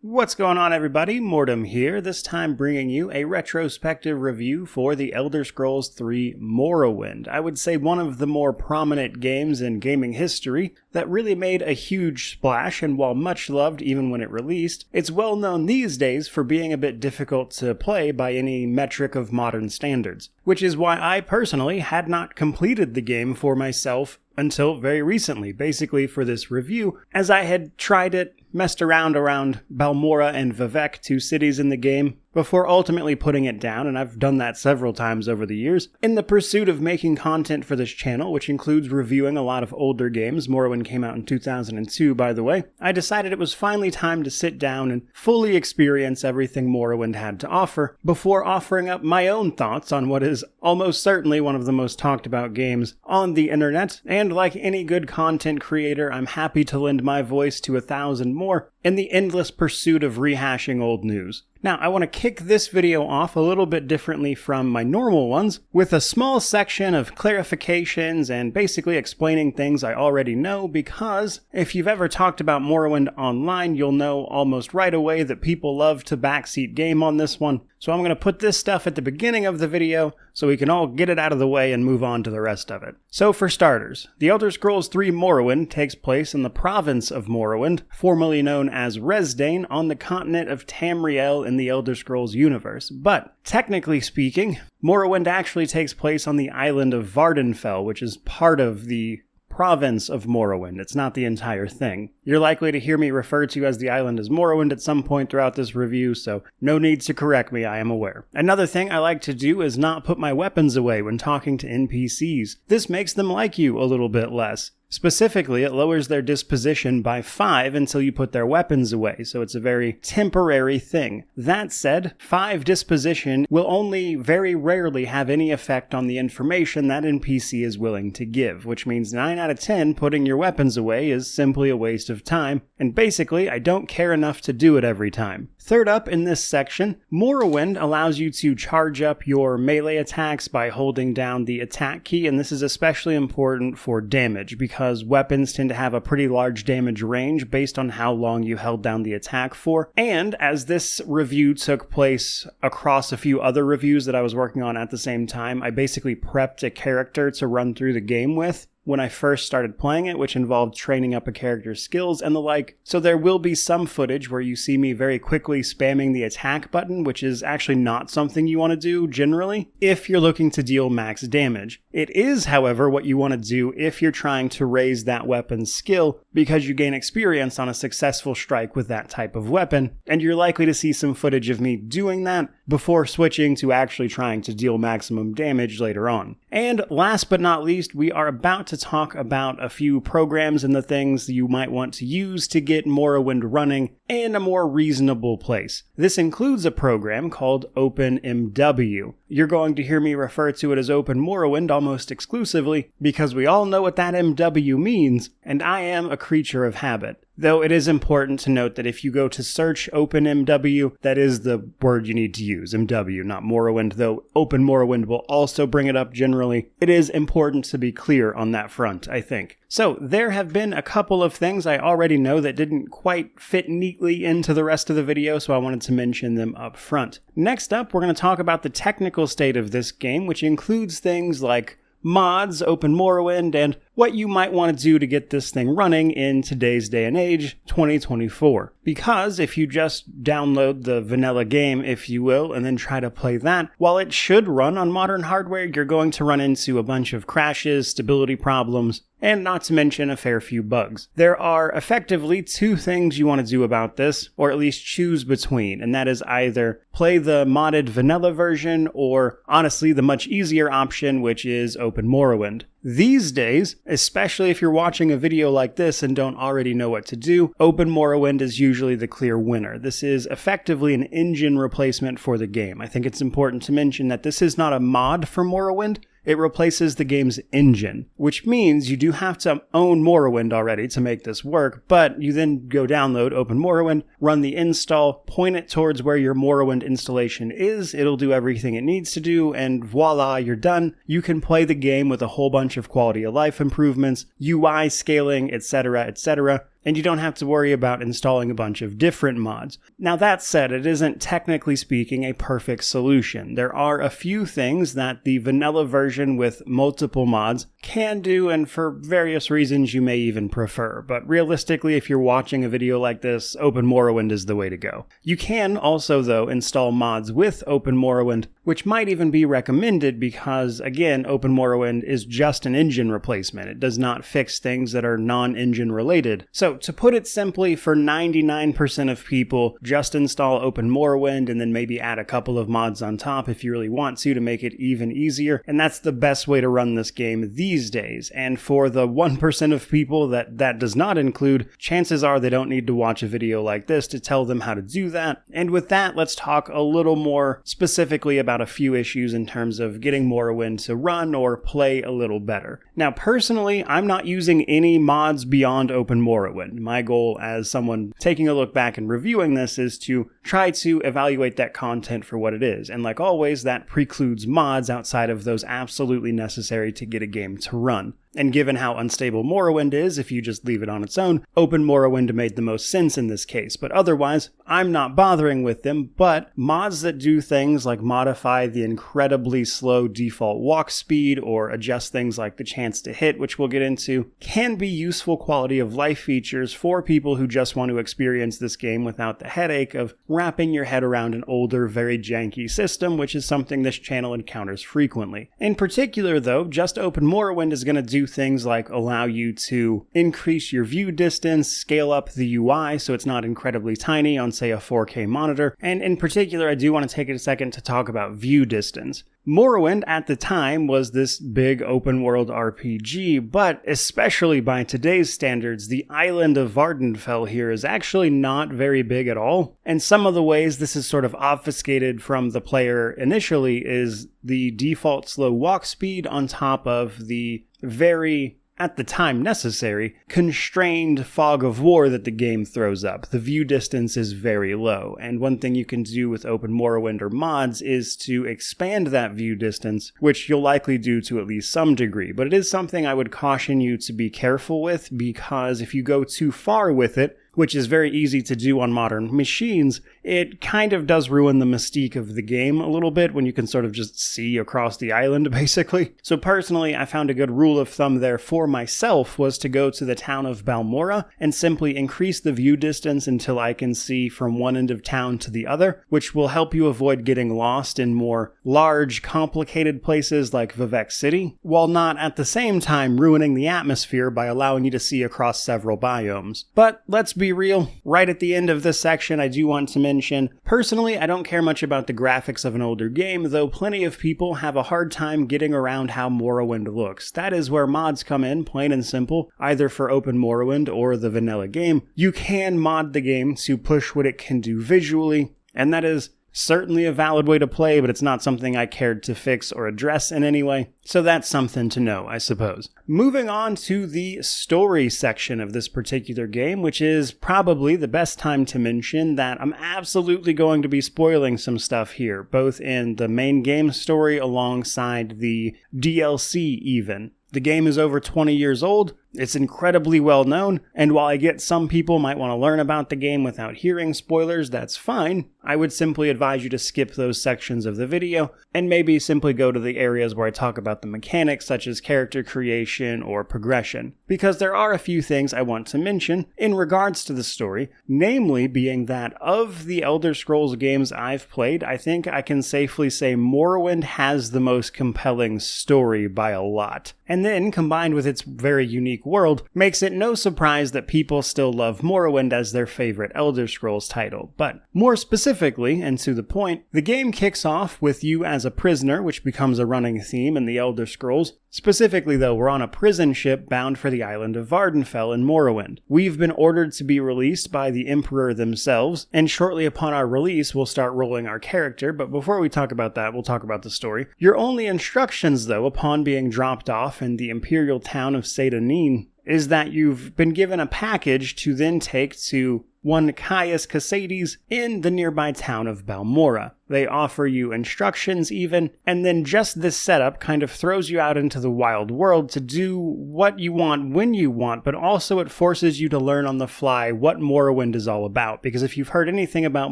What's going on, everybody? Mortem here, this time bringing you a retrospective review for The Elder Scrolls III Morrowind. I would say one of the more prominent games in gaming history that really made a huge splash, and while much loved even when it released, it's well known these days for being a bit difficult to play by any metric of modern standards, which is why I personally had not completed the game for myself until very recently, basically for this review, as I had tried it, messed around Balmora and Vivec, two cities in the game, before ultimately putting it down, and I've done that several times over the years, in the pursuit of making content for this channel, which includes reviewing a lot of older games. Morrowind came out in 2002, by the way. I decided it was finally time to sit down and fully experience everything Morrowind had to offer, before offering up my own thoughts on what is almost certainly one of the most talked about games on the internet, and like any good content creator, I'm happy to lend my voice to 1,000 more in the endless pursuit of rehashing old news. Now, I want to kick this video off a little bit differently from my normal ones, with a small section of clarifications and basically explaining things I already know, because if you've ever talked about Morrowind online, you'll know almost right away that people love to backseat game on this one. So I'm going to put this stuff at the beginning of the video so we can all get it out of the way and move on to the rest of it. So for starters, The Elder Scrolls III Morrowind takes place in the province of Morrowind, formerly known as Resdayn, on the continent of Tamriel in the Elder Scrolls universe. But technically speaking, Morrowind actually takes place on the island of Vardenfell, which is part of the province of Morrowind. It's not the entire thing. You're likely to hear me refer to as the island as Morrowind at some point throughout this review, so no need to correct me, I am aware. Another thing I like to do is not put my weapons away when talking to NPCs. This makes them like you a little bit less. Specifically, it lowers their disposition by 5 until you put their weapons away, so it's a very temporary thing. That said, 5 disposition will only very rarely have any effect on the information that NPC is willing to give, which means 9 out of 10 putting your weapons away is simply a waste of time, and basically, I don't care enough to do it every time. Third up in this section, Morrowind allows you to charge up your melee attacks by holding down the attack key, and this is especially important for damage, because weapons tend to have a pretty large damage range based on how long you held down the attack for. And as this review took place across a few other reviews that I was working on at the same time, I basically prepped a character to run through the game with when I first started playing it, which involved training up a character's skills and the like. So there will be some footage where you see me very quickly spamming the attack button, which is actually not something you want to do generally if you're looking to deal max damage. It is, however, what you want to do if you're trying to raise that weapon's skill, because you gain experience on a successful strike with that type of weapon, and you're likely to see some footage of me doing that before switching to actually trying to deal maximum damage later on. And last but not least, we are about to talk about a few programs and the things you might want to use to get Morrowind running in a more reasonable place. This includes a program called OpenMW. You're going to hear me refer to it as Open Morrowind almost exclusively because we all know what that MW means, and I am a creature of habit. Though it is important to note that if you go to search OpenMW, that is the word you need to use, MW, not Morrowind, though Open Morrowind will also bring it up generally. It is important to be clear on that front, I think. So, there have been a couple of things I already know that didn't quite fit neatly into the rest of the video, so I wanted to mention them up front. Next up, we're going to talk about the technical state of this game, which includes things like mods, Open Morrowind, and what you might want to do to get this thing running in today's day and age, 2024. Because if you just download the vanilla game, if you will, and then try to play that, while it should run on modern hardware, you're going to run into a bunch of crashes, stability problems, and not to mention a fair few bugs. There are effectively 2 things you want to do about this, or at least choose between, and that is either play the modded vanilla version, or honestly the much easier option, which is Open Morrowind. These days, especially if you're watching a video like this and don't already know what to do, Open Morrowind is usually the clear winner. This is effectively an engine replacement for the game. I think it's important to mention that this is not a mod for Morrowind. It replaces the game's engine, which means you do have to own Morrowind already to make this work, but you then go download Open Morrowind, run the install, point it towards where your Morrowind installation is, it'll do everything it needs to do, and voila, you're done. You can play the game with a whole bunch of quality of life improvements, UI scaling, etc., etc., and you don't have to worry about installing a bunch of different mods. Now that said, it isn't technically speaking a perfect solution. There are a few things that the vanilla version with multiple mods can do, and for various reasons you may even prefer. But realistically, if you're watching a video like this, Open Morrowind is the way to go. You can also, though, install mods with Open Morrowind, which might even be recommended because, again, Open Morrowind is just an engine replacement. It does not fix things that are non-engine related. So, to put it simply, for 99% of people, just install Open Morrowind and then maybe add a couple of mods on top if you really want to make it even easier. And that's the best way to run this game these days. And for the 1% of people that does not include, chances are they don't need to watch a video like this to tell them how to do that. And with that, let's talk a little more specifically about a few issues in terms of getting Morrowind to run or play a little better. Now, personally, I'm not using any mods beyond Open Morrowind. My goal as someone taking a look back and reviewing this is to try to evaluate that content for what it is. And like always, that precludes mods outside of those absolutely necessary to get a game to run. And given how unstable Morrowind is, if you just leave it on its own, Open Morrowind made the most sense in this case. But otherwise, I'm not bothering with them, but mods that do things like modify the incredibly slow default walk speed or adjust things like the chance to hit, which we'll get into, can be useful quality of life features for people who just want to experience this game without the headache of wrapping your head around an older, very janky system, which is something this channel encounters frequently. In particular, though, just Open Morrowind is going to do things like allow you to increase your view distance, scale up the UI so it's not incredibly tiny on, say, a 4K monitor, and in particular, I do want to take a second to talk about view distance. Morrowind at the time was this big open world RPG, but especially by today's standards, the island of Vardenfell here is actually not very big at all. And some of the ways this is sort of obfuscated from the player initially is the default slow walk speed on top of the very, at the time necessary, constrained fog of war that the game throws up. The view distance is very low, and one thing you can do with Open Morrowind or mods is to expand that view distance, which you'll likely do to at least some degree, but it is something I would caution you to be careful with, because if you go too far with it, which is very easy to do on modern machines, it kind of does ruin the mystique of the game a little bit when you can sort of just see across the island, basically. So personally, I found a good rule of thumb there for myself was to go to the town of Balmora and simply increase the view distance until I can see from one end of town to the other, which will help you avoid getting lost in more large, complicated places like Vivec City, while not at the same time ruining the atmosphere by allowing you to see across several biomes. But let's be real, right at the end of this section, I do want to mention, personally, I don't care much about the graphics of an older game, though plenty of people have a hard time getting around how Morrowind looks. That is where mods come in, plain and simple, either for Open Morrowind or the vanilla game. You can mod the game to push what it can do visually, and that is certainly a valid way to play, but it's not something I cared to fix or address in any way. So that's something to know, I suppose. Moving on to the story section of this particular game, which is probably the best time to mention that I'm absolutely going to be spoiling some stuff here, both in the main game story alongside the DLC even. The game is over 20 years old, it's incredibly well known, and while I get some people might want to learn about the game without hearing spoilers, that's fine. I would simply advise you to skip those sections of the video, and maybe simply go to the areas where I talk about the mechanics such as character creation or progression, because there are a few things I want to mention in regards to the story, namely being that of the Elder Scrolls games I've played, I think I can safely say Morrowind has the most compelling story by a lot. And then, combined with its very unique world, makes it no surprise that people still love Morrowind as their favorite Elder Scrolls title. But more specifically, and to the point, the game kicks off with you as a prisoner, which becomes a running theme in the Elder Scrolls. Specifically though, we're on a prison ship bound for the island of Vardenfell in Morrowind. We've been ordered to be released by the Emperor themselves, and shortly upon our release we'll start rolling our character, but before we talk about that, we'll talk about the story. Your only instructions though, upon being dropped off in the imperial town of Seyda-Neen, is that you've been given a package to then take to one Caius Casades in the nearby town of Balmora. they offer you instructions even, and then just this setup kind of throws you out into the wild world to do what you want when you want, but also it forces you to learn on the fly what Morrowind is all about, because if you've heard anything about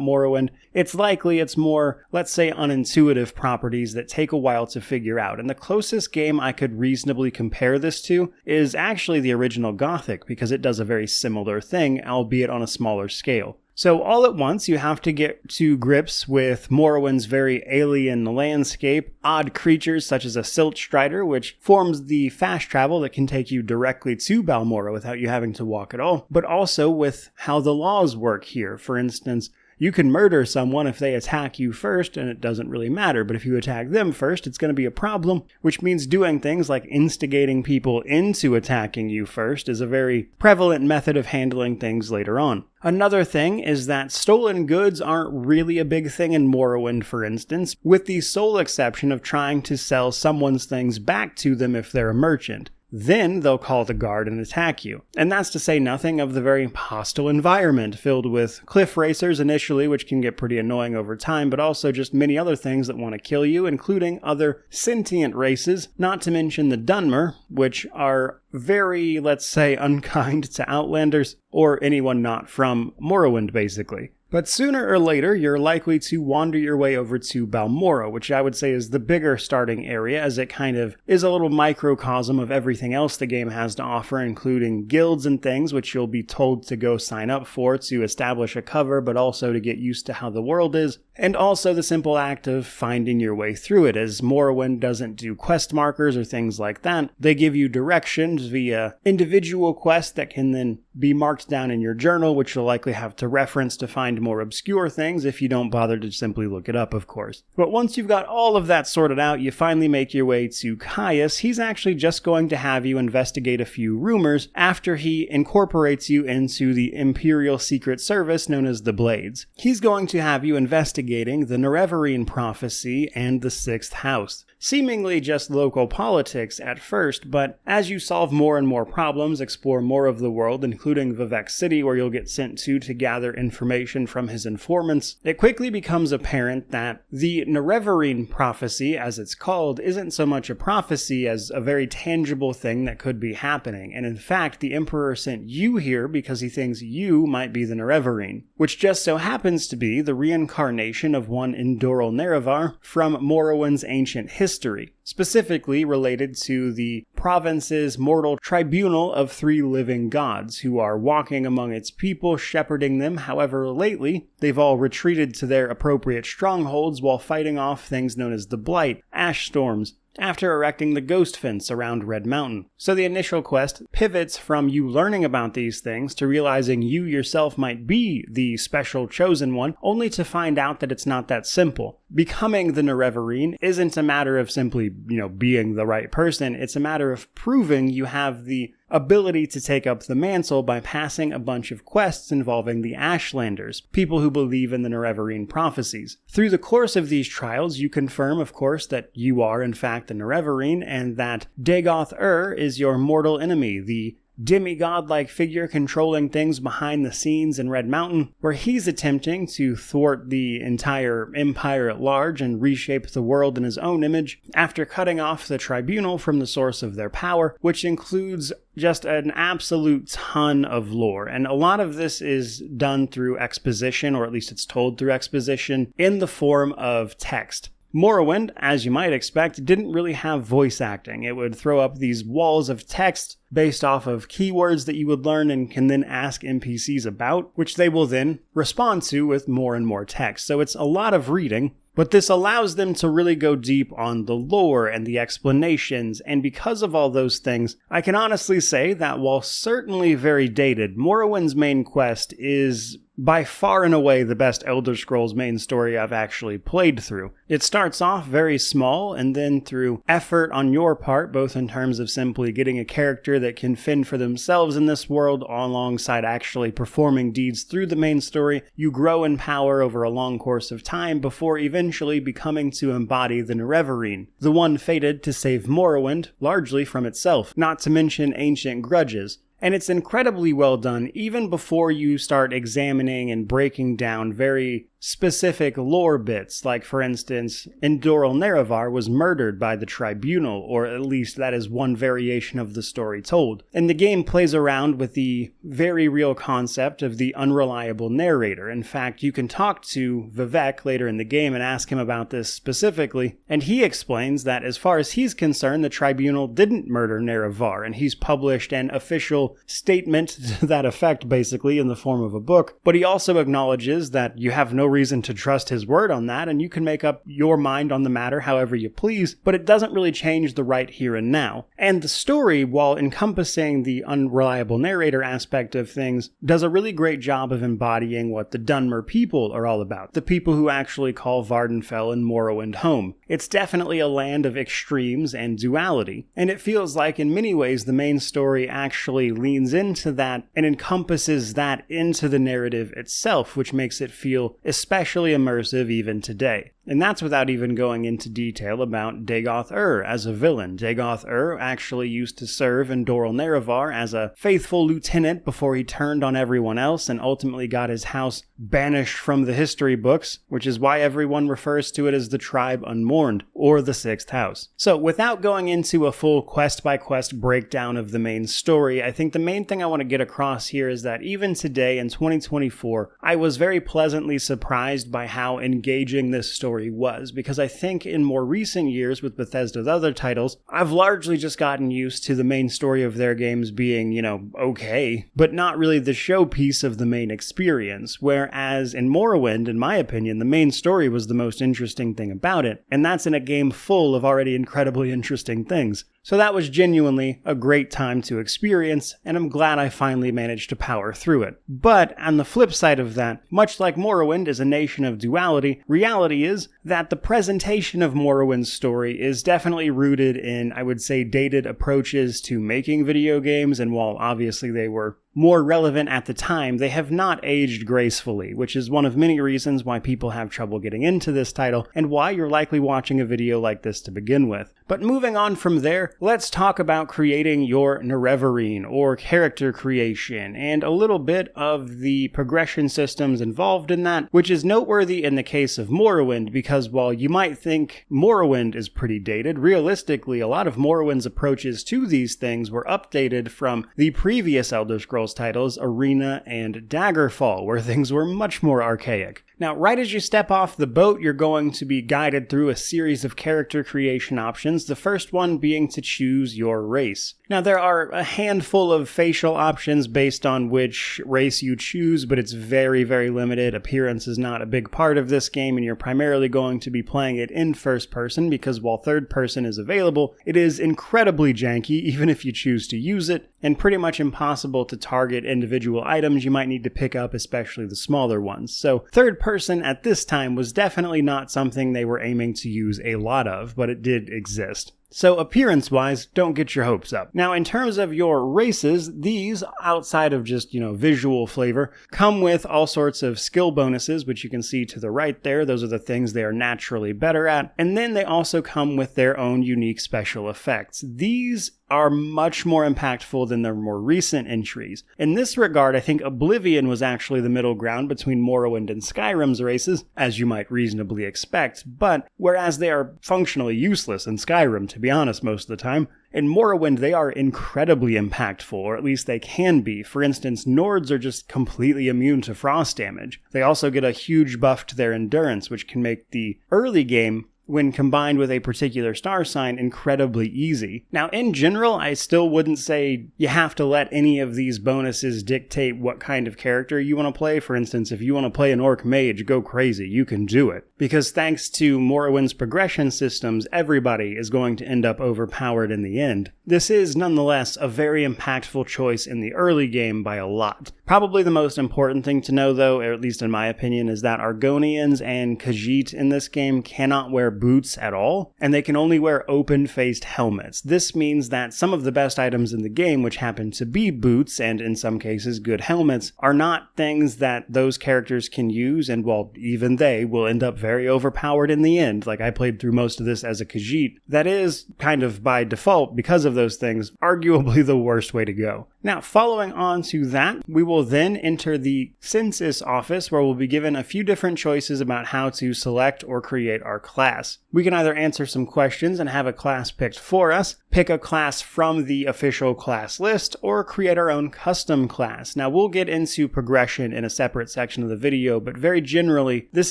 Morrowind, it's likely it's more, let's say, unintuitive properties that take a while to figure out, and the closest game I could reasonably compare this to is actually the original Gothic, because it does a very similar thing, albeit on a smaller scale. So all at once, you have to get to grips with Morrowind's very alien landscape, odd creatures such as a silt strider, which forms the fast travel that can take you directly to Balmorra without you having to walk at all, but also with how the laws work here. For instance, you can murder someone if they attack you first, and it doesn't really matter, but if you attack them first, it's going to be a problem, which means doing things like instigating people into attacking you first is a very prevalent method of handling things later on. Another thing is that stolen goods aren't really a big thing in Morrowind, for instance, with the sole exception of trying to sell someone's things back to them if they're a merchant. Then they'll call the guard and attack you. And that's to say nothing of the very hostile environment filled with cliff racers initially, which can get pretty annoying over time, but also just many other things that want to kill you, including other sentient races, not to mention the Dunmer, which are very, let's say, unkind to Outlanders, or anyone not from Morrowind, basically. But sooner or later, you're likely to wander your way over to Balmorra, which I would say is the bigger starting area, as it kind of is a little microcosm of everything else the game has to offer, including guilds and things, which you'll be told to go sign up for to establish a cover, but also to get used to how the world is, and also the simple act of finding your way through it, as Morrowind doesn't do quest markers or things like that. They give you directions via individual quests that can then be marked down in your journal, which you'll likely have to reference to find more obscure things if you don't bother to simply look it up, of course. But once you've got all of that sorted out, you finally make your way to Caius. He's actually just going to have you investigate a few rumors after he incorporates you into the Imperial Secret Service known as the Blades. He's going to have you investigating the Nerevarine prophecy and the Sixth House. Seemingly just local politics at first, but as you solve more and more problems, explore more of the world, including Vivec City, where you'll get sent to gather information from his informants, it quickly becomes apparent that the Nerevarine prophecy, as it's called, isn't so much a prophecy as a very tangible thing that could be happening, and in fact, the Emperor sent you here because he thinks you might be the Nerevarine, which just so happens to be the reincarnation of one Indoril Nerevar from Morrowind's ancient history, specifically related to the province's mortal tribunal of three living gods, who are walking among its people, shepherding them. However, lately, they've all retreated to their appropriate strongholds while fighting off things known as the Blight, ash storms, after erecting the Ghost Fence around Red Mountain. So the initial quest pivots from you learning about these things to realizing you yourself might be the special chosen one, only to find out that it's not that simple. Becoming the Nerevarine isn't a matter of simply, being the right person. It's a matter of proving you have the ability to take up the mantle by passing a bunch of quests involving the Ashlanders, people who believe in the Nerevarine prophecies. Through the course of these trials, you confirm, of course, that you are in fact the Nerevarine, and that Dagoth is your mortal enemy, the demigod-like figure controlling things behind the scenes in Red Mountain, where he's attempting to thwart the entire empire at large and reshape the world in his own image after cutting off the tribunal from the source of their power, which includes just an absolute ton of lore. And a lot of this is done through exposition, or at least it's told through exposition, in the form of text. Morrowind, as you might expect, didn't really have voice acting. It would throw up these walls of text based off of keywords that you would learn and can then ask NPCs about, which they will then respond to with more and more text. So it's a lot of reading, but this allows them to really go deep on the lore and the explanations, and because of all those things, I can honestly say that while certainly very dated, Morrowind's main quest is by far and away the best Elder Scrolls main story I've actually played through. It starts off very small, and then through effort on your part, both in terms of simply getting a character that can fend for themselves in this world alongside actually performing deeds through the main story, you grow in power over a long course of time before eventually becoming to embody the Nerevarine, the one fated to save Morrowind largely from itself, not to mention ancient grudges. And it's incredibly well done even before you start examining and breaking down very specific lore bits, like for instance, Indoril Nerevar was murdered by the Tribunal, or at least that is one variation of the story told. And the game plays around with the very real concept of the unreliable narrator. In fact, you can talk to Vivek later in the game and ask him about this specifically, and he explains that as far as he's concerned, the Tribunal didn't murder Nerevar, and he's published an official statement to that effect, basically, in the form of a book. But he also acknowledges that you have no reason to trust his word on that, and you can make up your mind on the matter however you please, but it doesn't really change the right here and now. And the story, while encompassing the unreliable narrator aspect of things, does a really great job of embodying what the Dunmer people are all about, the people who actually call Vardenfell and Morrowind home. It's definitely a land of extremes and duality, and it feels like in many ways the main story actually leans into that and encompasses that into the narrative itself, which makes it feel especially immersive even today. And that's without even going into detail about Dagoth-Ur as a villain. Dagoth-Ur actually used to serve in Indoril Nerevar as a faithful lieutenant before he turned on everyone else and ultimately got his house banished from the history books, which is why everyone refers to it as the Tribe Unmourned, or the Sixth House. So without going into a full quest-by-quest breakdown of the main story, I think the main thing I want to get across here is that even today in 2024, I was very pleasantly surprised by how engaging this story was, because I think in more recent years with Bethesda's other titles, I've largely just gotten used to the main story of their games being, okay, but not really the showpiece of the main experience, whereas in Morrowind, in my opinion, the main story was the most interesting thing about it, and that's in a game full of already incredibly interesting things. So that was genuinely a great time to experience, and I'm glad I finally managed to power through it. But on the flip side of that, much like Morrowind is a nation of duality, reality is that the presentation of Morrowind's story is definitely rooted in, I would say, dated approaches to making video games, and while obviously they were more relevant at the time, they have not aged gracefully, which is one of many reasons why people have trouble getting into this title, and why you're likely watching a video like this to begin with. But moving on from there, let's talk about creating your Nerevarine, or character creation, and a little bit of the progression systems involved in that, which is noteworthy in the case of Morrowind, because while you might think Morrowind is pretty dated, realistically a lot of Morrowind's approaches to these things were updated from the previous Elder Scrolls titles, Arena and Daggerfall, where things were much more archaic. Now, right as you step off the boat, you're going to be guided through a series of character creation options, the first one being to choose your race. Now, there are a handful of facial options based on which race you choose, but it's very, very limited. Appearance is not a big part of this game, and you're primarily going to be playing it in first person, because while third person is available, it is incredibly janky, even if you choose to use it, and pretty much impossible to target individual items you might need to pick up, especially the smaller ones. So third person at this time was definitely not something they were aiming to use a lot of, but it did exist. So appearance-wise, don't get your hopes up. Now, in terms of your races, these, outside of just, visual flavor, come with all sorts of skill bonuses, which you can see to the right there. Those are the things they are naturally better at. And then they also come with their own unique special effects. These are much more impactful than their more recent entries. In this regard, I think Oblivion was actually the middle ground between Morrowind and Skyrim's races, as you might reasonably expect, but whereas they are functionally useless in Skyrim, to be honest, most of the time, in Morrowind, they are incredibly impactful, or at least they can be. For instance, Nords are just completely immune to frost damage. They also get a huge buff to their endurance, which can make the early game, when combined with a particular star sign, incredibly easy. Now, in general, I still wouldn't say you have to let any of these bonuses dictate what kind of character you want to play. For instance, if you want to play an Orc Mage, go crazy, you can do it. Because thanks to Morrowind's progression systems, everybody is going to end up overpowered in the end. This is, nonetheless, a very impactful choice in the early game by a lot. Probably the most important thing to know, though, or at least in my opinion, is that Argonians and Khajiit in this game cannot wear boots at all, and they can only wear open-faced helmets. This means that some of the best items in the game, which happen to be boots, and in some cases good helmets, are not things that those characters can use, and while even they will end up very overpowered in the end, like I played through most of this as a Khajiit, that is, kind of by default, because of those things, arguably the worst way to go. Now, following on to that, we will then enter the census office where we'll be given a few different choices about how to select or create our class. We can either answer some questions and have a class picked for us, pick a class from the official class list, or create our own custom class. Now, we'll get into progression in a separate section of the video, but very generally, this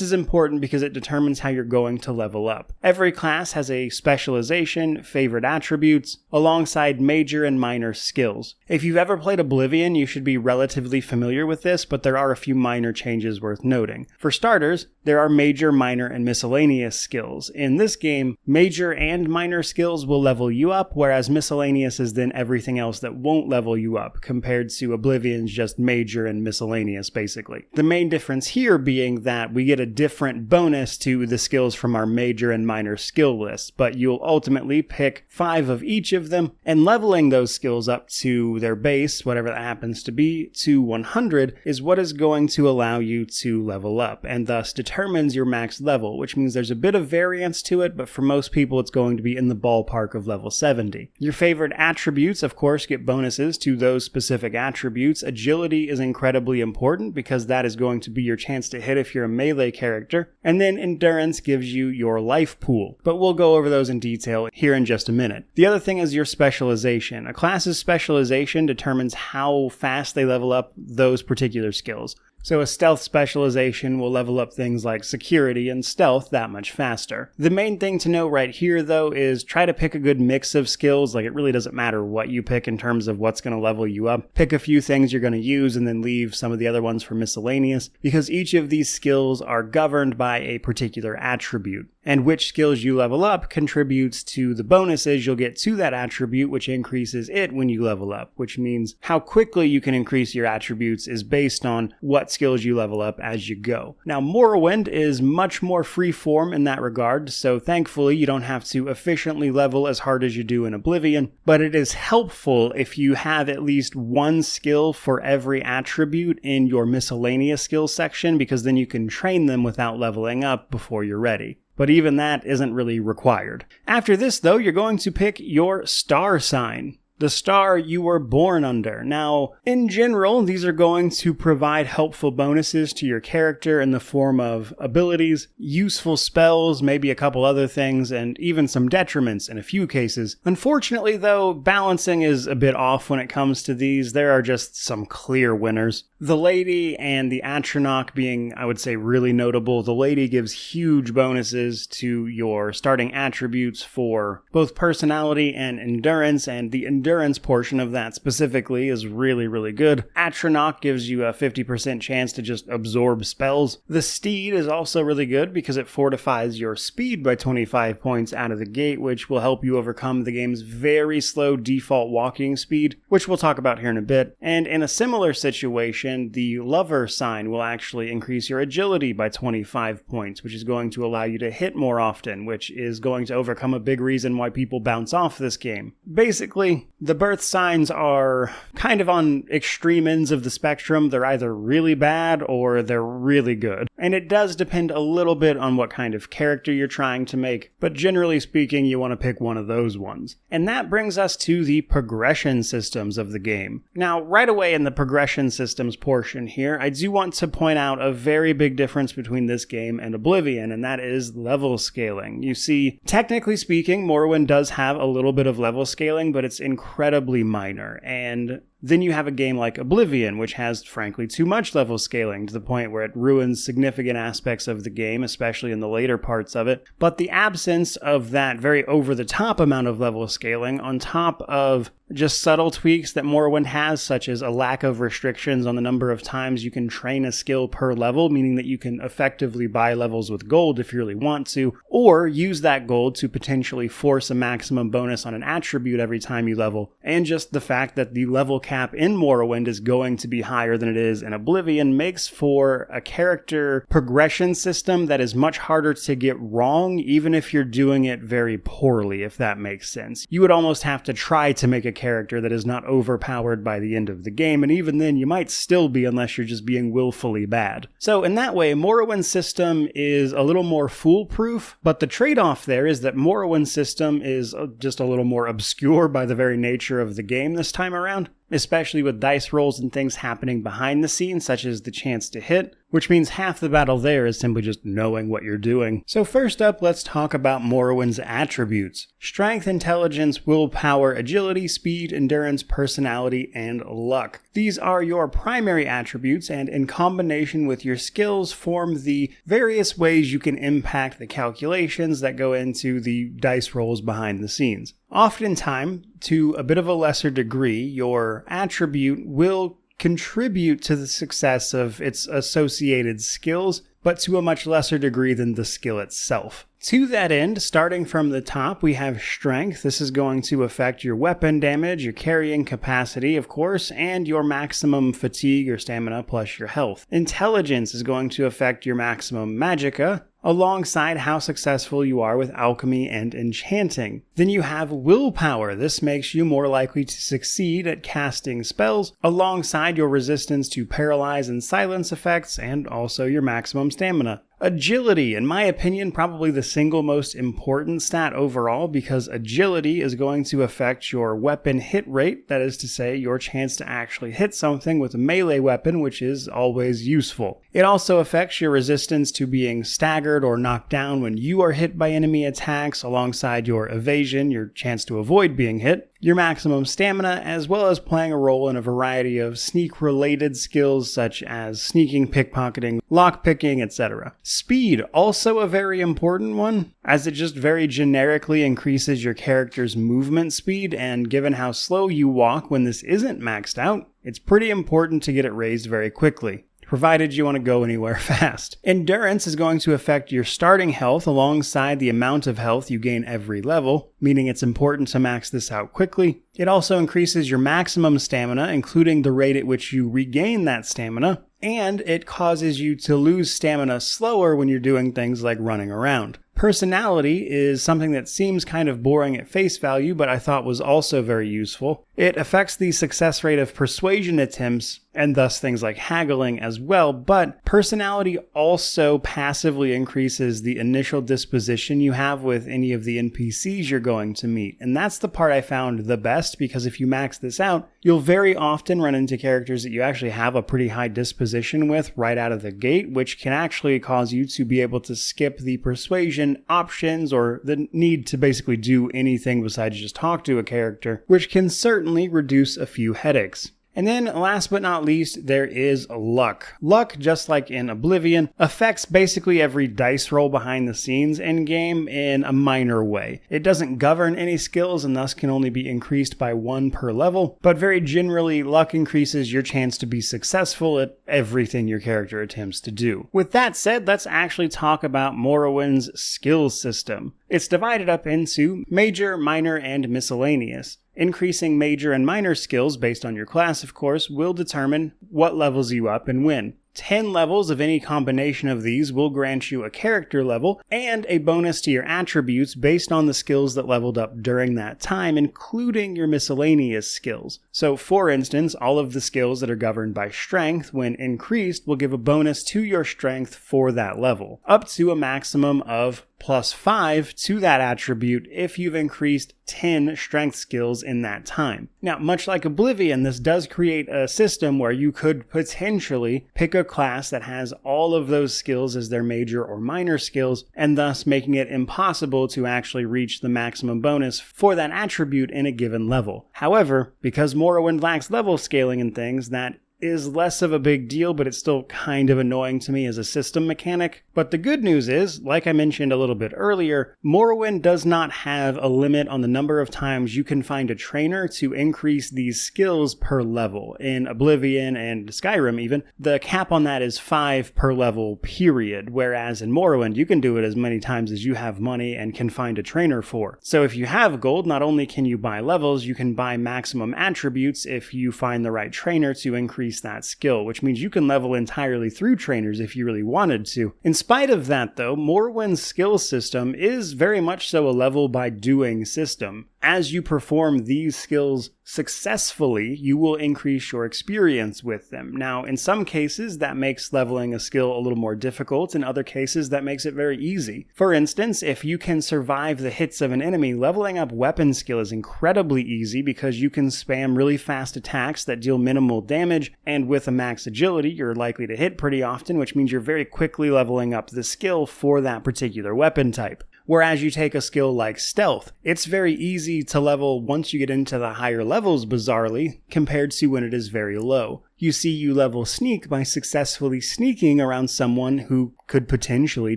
is important because it determines how you're going to level up. Every class has a specialization, favorite attributes, alongside major and minor skills. If you've ever played Oblivion, you should be relatively familiar with this, but there are a few minor changes worth noting. For starters, there are major, minor, and miscellaneous skills. In this game, major and minor skills will level you up, whereas miscellaneous is then everything else that won't level you up, compared to Oblivion's just major and miscellaneous, basically. The main difference here being that we get a different bonus to the skills from our major and minor skill lists, but you'll ultimately pick 5 of each of them, and leveling those skills up to their base, whatever that happens to be, to 100 is what is going to allow you to level up, and thus determines your max level, which means there's a bit of variance to it, but for most people it's going to be in the ballpark of level 70. Your favorite attributes, of course, get bonuses to those specific attributes. Agility is incredibly important because that is going to be your chance to hit if you're a melee character, and then endurance gives you your life pool, but we'll go over those in detail here in just a minute. The other thing is your specialization. A class's specialization determines how fast they level up those particular skills. So a stealth specialization will level up things like security and stealth that much faster. The main thing to know right here, though, is try to pick a good mix of skills. Like, it really doesn't matter what you pick in terms of what's going to level you up. Pick a few things you're going to use and then leave some of the other ones for miscellaneous, because each of these skills are governed by a particular attribute. And which skills you level up contributes to the bonuses you'll get to that attribute, which increases it when you level up, which means how quickly you can increase your attributes is based on what skills you level up as you go. Now, Morrowind is much more free-form in that regard, so thankfully you don't have to efficiently level as hard as you do in Oblivion, but it is helpful if you have at least one skill for every attribute in your miscellaneous skills section, because then you can train them without leveling up before you're ready. But even that isn't really required. After this, though, you're going to pick your star sign, the star you were born under. Now, in general, these are going to provide helpful bonuses to your character in the form of abilities, useful spells, maybe a couple other things, and even some detriments in a few cases. Unfortunately, though, balancing is a bit off when it comes to these. There are just some clear winners. The Lady and the Atronach being, I would say, really notable. The Lady gives huge bonuses to your starting attributes for both personality and endurance, and the endurance portion of that specifically is really, really good. Atronach gives you a 50% chance to just absorb spells. The Steed is also really good because it fortifies your speed by 25 points out of the gate, which will help you overcome the game's very slow default walking speed, which we'll talk about here in a bit. And in a similar situation, the Lover sign will actually increase your agility by 25 points, which is going to allow you to hit more often, which is going to overcome a big reason why people bounce off this game. Basically, the birth signs are kind of on extreme ends of the spectrum. They're either really bad or they're really good. And it does depend a little bit on what kind of character you're trying to make, but generally speaking, you want to pick one of those ones. And that brings us to the progression systems of the game. Now, right away in the progression systems portion here, I do want to point out a very big difference between this game and Oblivion, and that is level scaling. You see, technically speaking, Morrowind does have a little bit of level scaling, but it's incredibly minor, and then you have a game like Oblivion, which has, frankly, too much level scaling to the point where it ruins significant aspects of the game, especially in the later parts of it. But the absence of that very over-the-top amount of level scaling, on top of just subtle tweaks that Morrowind has, such as a lack of restrictions on the number of times you can train a skill per level, meaning that you can effectively buy levels with gold if you really want to, or use that gold to potentially force a maximum bonus on an attribute every time you level, and just the fact that the level cap in Morrowind is going to be higher than it is in Oblivion makes for a character progression system that is much harder to get wrong, even if you're doing it very poorly, if that makes sense. You would almost have to try to make a character that is not overpowered by the end of the game, and even then you might still be unless you're just being willfully bad. So in that way, Morrowind's system is a little more foolproof, but the trade-off there is that Morrowind's system is just a little more obscure by the very nature of the game this time around. especially with dice rolls and things happening behind the scenes, such as the chance to hit, which means half the battle there is simply just knowing what you're doing. So first up, let's talk about Morrowind's attributes. Strength, intelligence, willpower, agility, speed, endurance, personality, and luck. These are your primary attributes, and in combination with your skills form the various ways you can impact the calculations that go into the dice rolls behind the scenes. Oftentimes, to a bit of a lesser degree, your attribute will contribute to the success of its associated skills, but to a much lesser degree than the skill itself. To that end, starting from the top, we have strength. This is going to affect your weapon damage, your carrying capacity, of course, and your maximum fatigue or stamina plus your health. Intelligence is going to affect your maximum magicka, alongside how successful you are with alchemy and enchanting. Then you have willpower. This makes you more likely to succeed at casting spells, alongside your resistance to paralyze and silence effects, and also your maximum stamina. Agility, in my opinion, probably the single most important stat overall, because agility is going to affect your weapon hit rate, that is to say, your chance to actually hit something with a melee weapon, which is always useful. It also affects your resistance to being staggered or knocked down when you are hit by enemy attacks, alongside your evasion, your chance to avoid being hit, your maximum stamina, as well as playing a role in a variety of sneak-related skills such as sneaking, pickpocketing, lockpicking, etc. Speed, also a very important one, as it just very generically increases your character's movement speed, and given how slow you walk when this isn't maxed out, it's pretty important to get it raised very quickly, provided you want to go anywhere fast. Endurance is going to affect your starting health alongside the amount of health you gain every level, meaning it's important to max this out quickly. It also increases your maximum stamina, including the rate at which you regain that stamina, and it causes you to lose stamina slower when you're doing things like running around. Personality is something that seems kind of boring at face value, but I thought was also very useful. It affects the success rate of persuasion attempts, and thus things like haggling as well, but personality also passively increases the initial disposition you have with any of the NPCs you're going to meet. And that's the part I found the best, because if you max this out, you'll very often run into characters that you actually have a pretty high disposition with right out of the gate, which can actually cause you to be able to skip the persuasion options or the need to basically do anything besides just talk to a character, which can certainly reduce a few headaches. And then, last but not least, there is luck. Luck, just like in Oblivion, affects basically every dice roll behind the scenes in-game in a minor way. It doesn't govern any skills and thus can only be increased by 1 per level, but very generally, luck increases your chance to be successful at everything your character attempts to do. With that said, let's actually talk about Morrowind's skills system. It's divided up into major, minor, and miscellaneous. Increasing major and minor skills based on your class, of course, will determine what levels you up and when. 10 levels of any combination of these will grant you a character level and a bonus to your attributes based on the skills that leveled up during that time, including your miscellaneous skills. So, for instance, all of the skills that are governed by strength, when increased, will give a bonus to your strength for that level, up to a maximum of +5 to that attribute if you've increased 10 strength skills in that time. Now, much like Oblivion, this does create a system where you could potentially pick a class that has all of those skills as their major or minor skills, and thus making it impossible to actually reach the maximum bonus for that attribute in a given level. However, because Morrowind lacks level scaling and things, that is less of a big deal, but it's still kind of annoying to me as a system mechanic. But the good news is, like I mentioned a little bit earlier, Morrowind does not have a limit on the number of times you can find a trainer to increase these skills per level. In Oblivion and Skyrim even, the cap on that is 5 per level, period, whereas in Morrowind you can do it as many times as you have money and can find a trainer for. So if you have gold, not only can you buy levels, you can buy maximum attributes if you find the right trainer to increase that skill, which means you can level entirely through trainers if you really wanted to. In spite of that though, Morrowind's skill system is very much so a level by doing system. As you perform these skills successfully, you will increase your experience with them. Now, in some cases, that makes leveling a skill a little more difficult. In other cases, that makes it very easy. For instance, if you can survive the hits of an enemy, leveling up weapon skill is incredibly easy because you can spam really fast attacks that deal minimal damage, and with a max agility, you're likely to hit pretty often, which means you're very quickly leveling up the skill for that particular weapon type. Whereas you take a skill like Stealth, it's very easy to level once you get into the higher levels, bizarrely, compared to when it is very low. You see, you level Sneak by successfully sneaking around someone who could potentially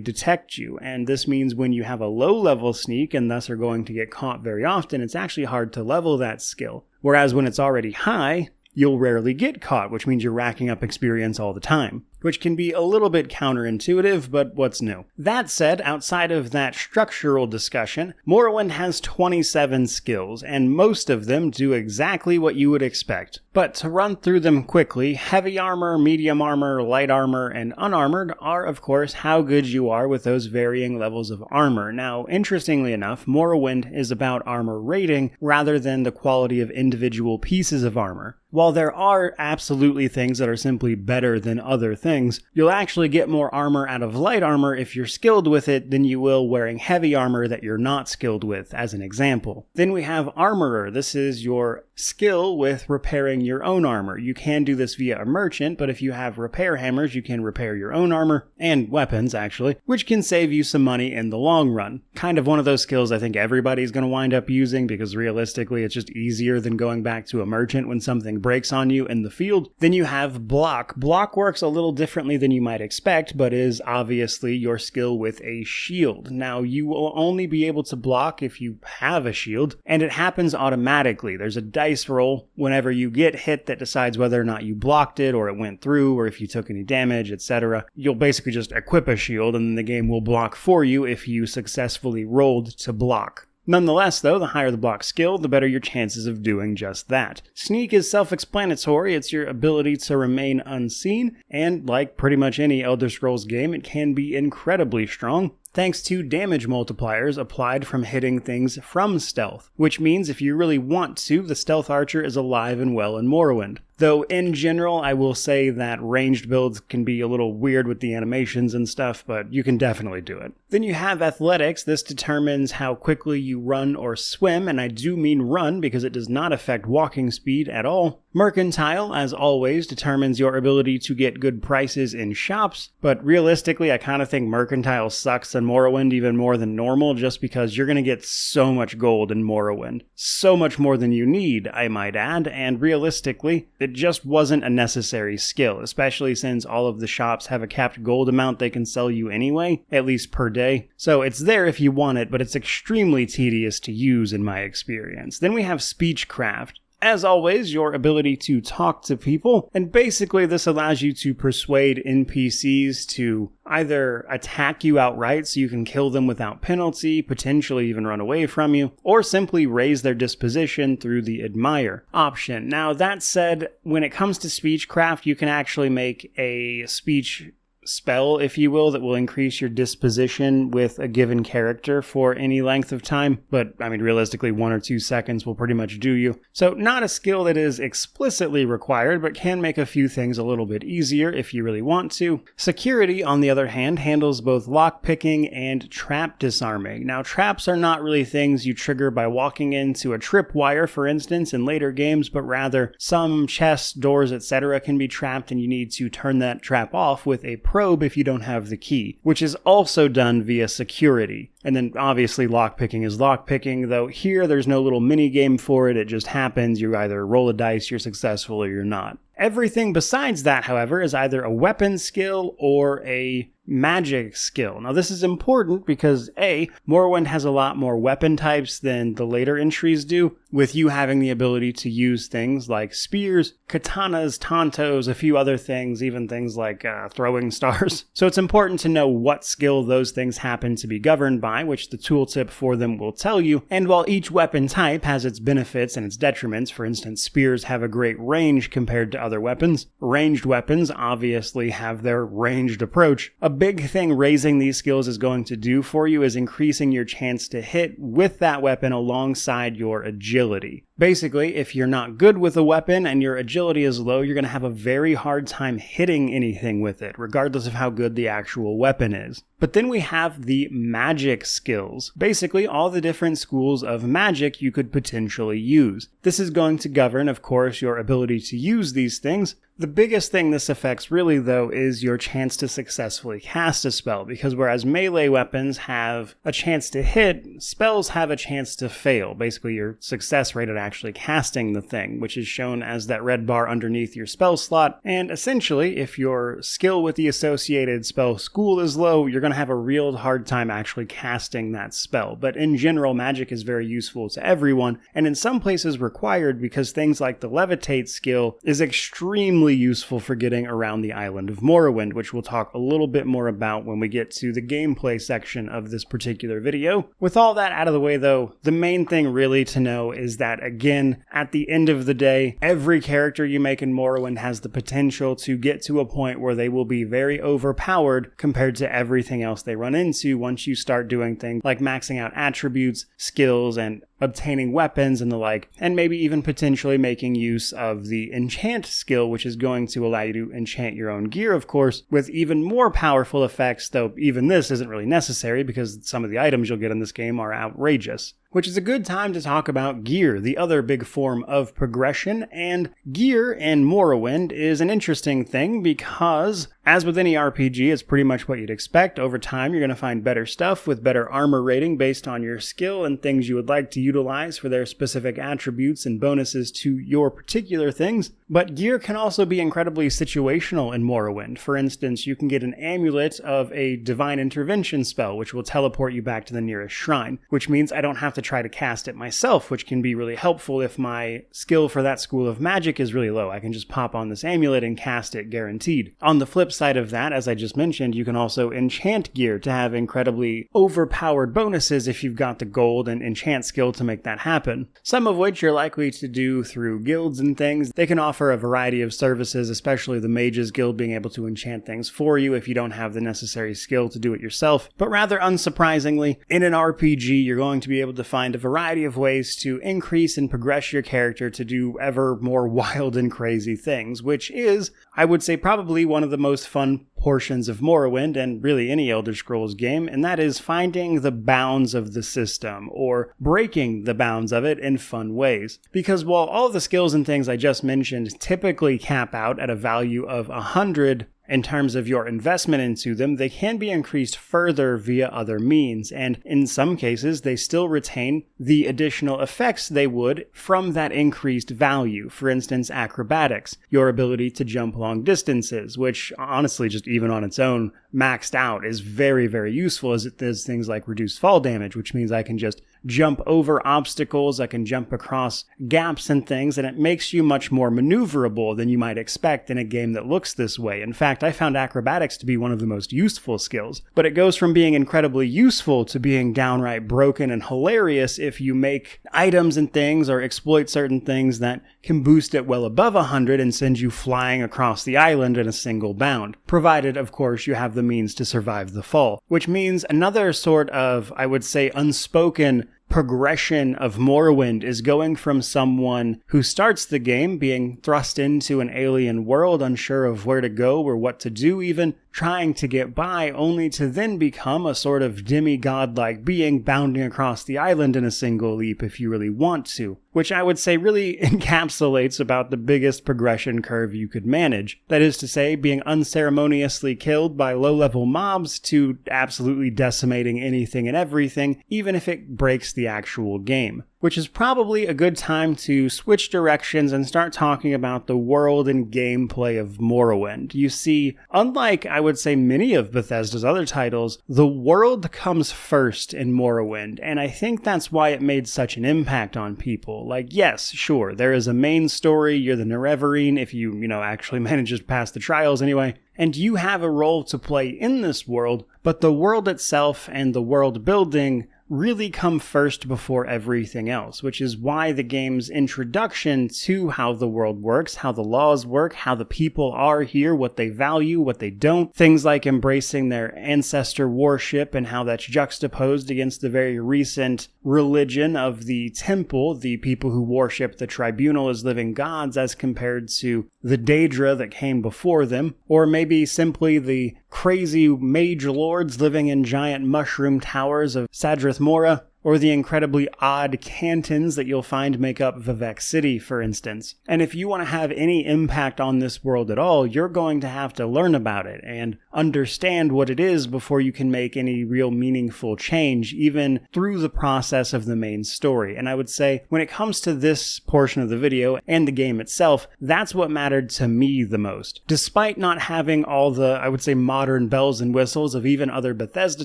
detect you, and this means when you have a low-level Sneak and thus are going to get caught very often, it's actually hard to level that skill. Whereas when it's already high, you'll rarely get caught, which means you're racking up experience all the time, which can be a little bit counterintuitive, but what's new? That said, outside of that structural discussion, Morrowind has 27 skills, and most of them do exactly what you would expect. But to run through them quickly, heavy armor, medium armor, light armor, and unarmored are, of course, how good you are with those varying levels of armor. Now, interestingly enough, Morrowind is about armor rating rather than the quality of individual pieces of armor. While there are absolutely things that are simply better than other things, you'll actually get more armor out of light armor if you're skilled with it than you will wearing heavy armor that you're not skilled with, as an example. Then we have Armorer. This is your skill with repairing your own armor. You can do this via a merchant, but if you have repair hammers, you can repair your own armor, and weapons actually, which can save you some money in the long run. Kind of one of those skills I think everybody's going to wind up using, because realistically it's just easier than going back to a merchant when something breaks on you in the field. Then you have Block. Block works a little differently than you might expect, but is obviously your skill with a shield. Now, you will only be able to block if you have a shield, and it happens automatically. There's a dice roll whenever you get hit that decides whether or not you blocked it, or it went through, or if you took any damage, etc. You'll basically just equip a shield, and then the game will block for you if you successfully rolled to block. Nonetheless, though, the higher the block skill, the better your chances of doing just that. Sneak is self-explanatory. It's your ability to remain unseen, and like pretty much any Elder Scrolls game, it can be incredibly strong, thanks to damage multipliers applied from hitting things from stealth, which means if you really want to, the stealth archer is alive and well in Morrowind. Though in general, I will say that ranged builds can be a little weird with the animations and stuff, but you can definitely do it. Then you have athletics. This determines how quickly you run or swim, and I do mean run because it does not affect walking speed at all. Mercantile, as always, determines your ability to get good prices in shops, but realistically, I kind of think Mercantile sucks in Morrowind even more than normal, just because you're going to get so much gold in Morrowind. So much more than you need, I might add, and realistically, it just wasn't a necessary skill, especially since all of the shops have a capped gold amount they can sell you anyway, at least per day. So it's there if you want it, but it's extremely tedious to use in my experience. Then we have Speechcraft. As always, your ability to talk to people, and basically this allows you to persuade NPCs to either attack you outright so you can kill them without penalty, potentially even run away from you, or simply raise their disposition through the admire option. Now that said, when it comes to Speechcraft, you can actually make a speech spell, if you will, that will increase your disposition with a given character for any length of time, but I mean realistically 1 or 2 seconds will pretty much do you. So not a skill that is explicitly required, but can make a few things a little bit easier if you really want to. Security, on the other hand, handles both lockpicking and trap disarming. Now traps are not really things you trigger by walking into a tripwire, for instance, in later games, but rather some chests, doors, etc. can be trapped and you need to turn that trap off with a probe if you don't have the key, which is also done via security. And then obviously lockpicking is lockpicking, though here there's no little mini game for it, it just happens. You either roll a dice, you're successful, or you're not. Everything besides that, however, is either a weapon skill or a magic skill. Now this is important because A, Morrowind has a lot more weapon types than the later entries do, with you having the ability to use things like spears, katanas, tantos, a few other things, even things like throwing stars. So it's important to know what skill those things happen to be governed by, which the tooltip for them will tell you. And while each weapon type has its benefits and its detriments, for instance, spears have a great range compared to other weapons. Ranged weapons obviously have their ranged approach. A big thing raising these skills is going to do for you is increasing your chance to hit with that weapon alongside your agility. Basically, if you're not good with a weapon and your agility is low, you're going to have a very hard time hitting anything with it, regardless of how good the actual weapon is. But then we have the magic skills. Basically, all the different schools of magic you could potentially use. This is going to govern, of course, your ability to use these things. The biggest thing this affects really, though, is your chance to successfully cast a spell, because whereas melee weapons have a chance to hit, spells have a chance to fail. Basically, your success rate at actually casting the thing, which is shown as that red bar underneath your spell slot, and essentially, if your skill with the associated spell school is low, you're going to have a real hard time actually casting that spell. But in general, magic is very useful to everyone, and in some places required because things like the levitate skill is extremely useful for getting around the island of Morrowind, which we'll talk a little bit more about when we get to the gameplay section of this particular video. With all that out of the way though, the main thing really to know is that again, at the end of the day, every character you make in Morrowind has the potential to get to a point where they will be very overpowered compared to everything else they run into once you start doing things like maxing out attributes, skills, and obtaining weapons and the like, and maybe even potentially making use of the enchant skill, which is going to allow you to enchant your own gear, of course, with even more powerful effects, though even this isn't really necessary because some of the items you'll get in this game are outrageous. Which is a good time to talk about gear, the other big form of progression, and gear in Morrowind is an interesting thing because, as with any RPG, it's pretty much what you'd expect. Over time, you're going to find better stuff with better armor rating based on your skill and things you would like to utilize for their specific attributes and bonuses to your particular things. But gear can also be incredibly situational in Morrowind. For instance, you can get an amulet of a divine intervention spell, which will teleport you back to the nearest shrine, which means I don't have to try to cast it myself, which can be really helpful if my skill for that school of magic is really low. I can just pop on this amulet and cast it guaranteed. On the flip side of that, as I just mentioned, you can also enchant gear to have incredibly overpowered bonuses if you've got the gold and enchant skill to make that happen. Some of which you're likely to do through guilds and things. They can offer a variety of services, especially the Mages Guild being able to enchant things for you if you don't have the necessary skill to do it yourself. But rather unsurprisingly, in an RPG, you're going to be able to find a variety of ways to increase and progress your character to do ever more wild and crazy things, which is, I would say, probably one of the most fun portions of Morrowind and really any Elder Scrolls game, and that is finding the bounds of the system or breaking the bounds of it in fun ways. Because while all of the skills and things I just mentioned typically cap out at a value of 100 in terms of your investment into them, they can be increased further via other means, and in some cases, they still retain the additional effects they would from that increased value. For instance, acrobatics, your ability to jump long distances, which honestly, just even on its own, maxed out, is very, very useful as it does things like reduce fall damage, which means I can just jump over obstacles, I can jump across gaps and things, and it makes you much more maneuverable than you might expect in a game that looks this way. In fact, I found acrobatics to be one of the most useful skills, but it goes from being incredibly useful to being downright broken and hilarious if you make items and things or exploit certain things that can boost it well above 100 and send you flying across the island in a single bound, provided, of course, you have the means to survive the fall, which means another sort of, I would say, unspoken progression of Morrowind is going from someone who starts the game being thrust into an alien world, unsure of where to go or what to do even, trying to get by, only to then become a sort of demigod-like being bounding across the island in a single leap if you really want to, which I would say really encapsulates about the biggest progression curve you could manage. That is to say, being unceremoniously killed by low-level mobs to absolutely decimating anything and everything, even if it breaks the actual game. Which is probably a good time to switch directions and start talking about the world and gameplay of Morrowind. You see, unlike, I would say, many of Bethesda's other titles, the world comes first in Morrowind, and I think that's why it made such an impact on people. Like, yes, sure, there is a main story, you're the Nerevarine, if you actually manage to pass the trials anyway, and you have a role to play in this world, but the world itself and the world building really come first before everything else, which is why the game's introduction to how the world works, how the laws work, how the people are here, what they value, what they don't, things like embracing their ancestor worship and how that's juxtaposed against the very recent religion of the temple, the people who worship the tribunal as living gods as compared to the Daedra that came before them, or maybe simply the crazy mage lords living in giant mushroom towers of Sadrith Mora, or the incredibly odd cantons that you'll find make up Vivec City, for instance. And if you want to have any impact on this world at all, you're going to have to learn about it and understand what it is before you can make any real meaningful change, even through the process of the main story. And I would say, when it comes to this portion of the video and the game itself, that's what mattered to me the most. Despite not having all the, I would say, modern bells and whistles of even other Bethesda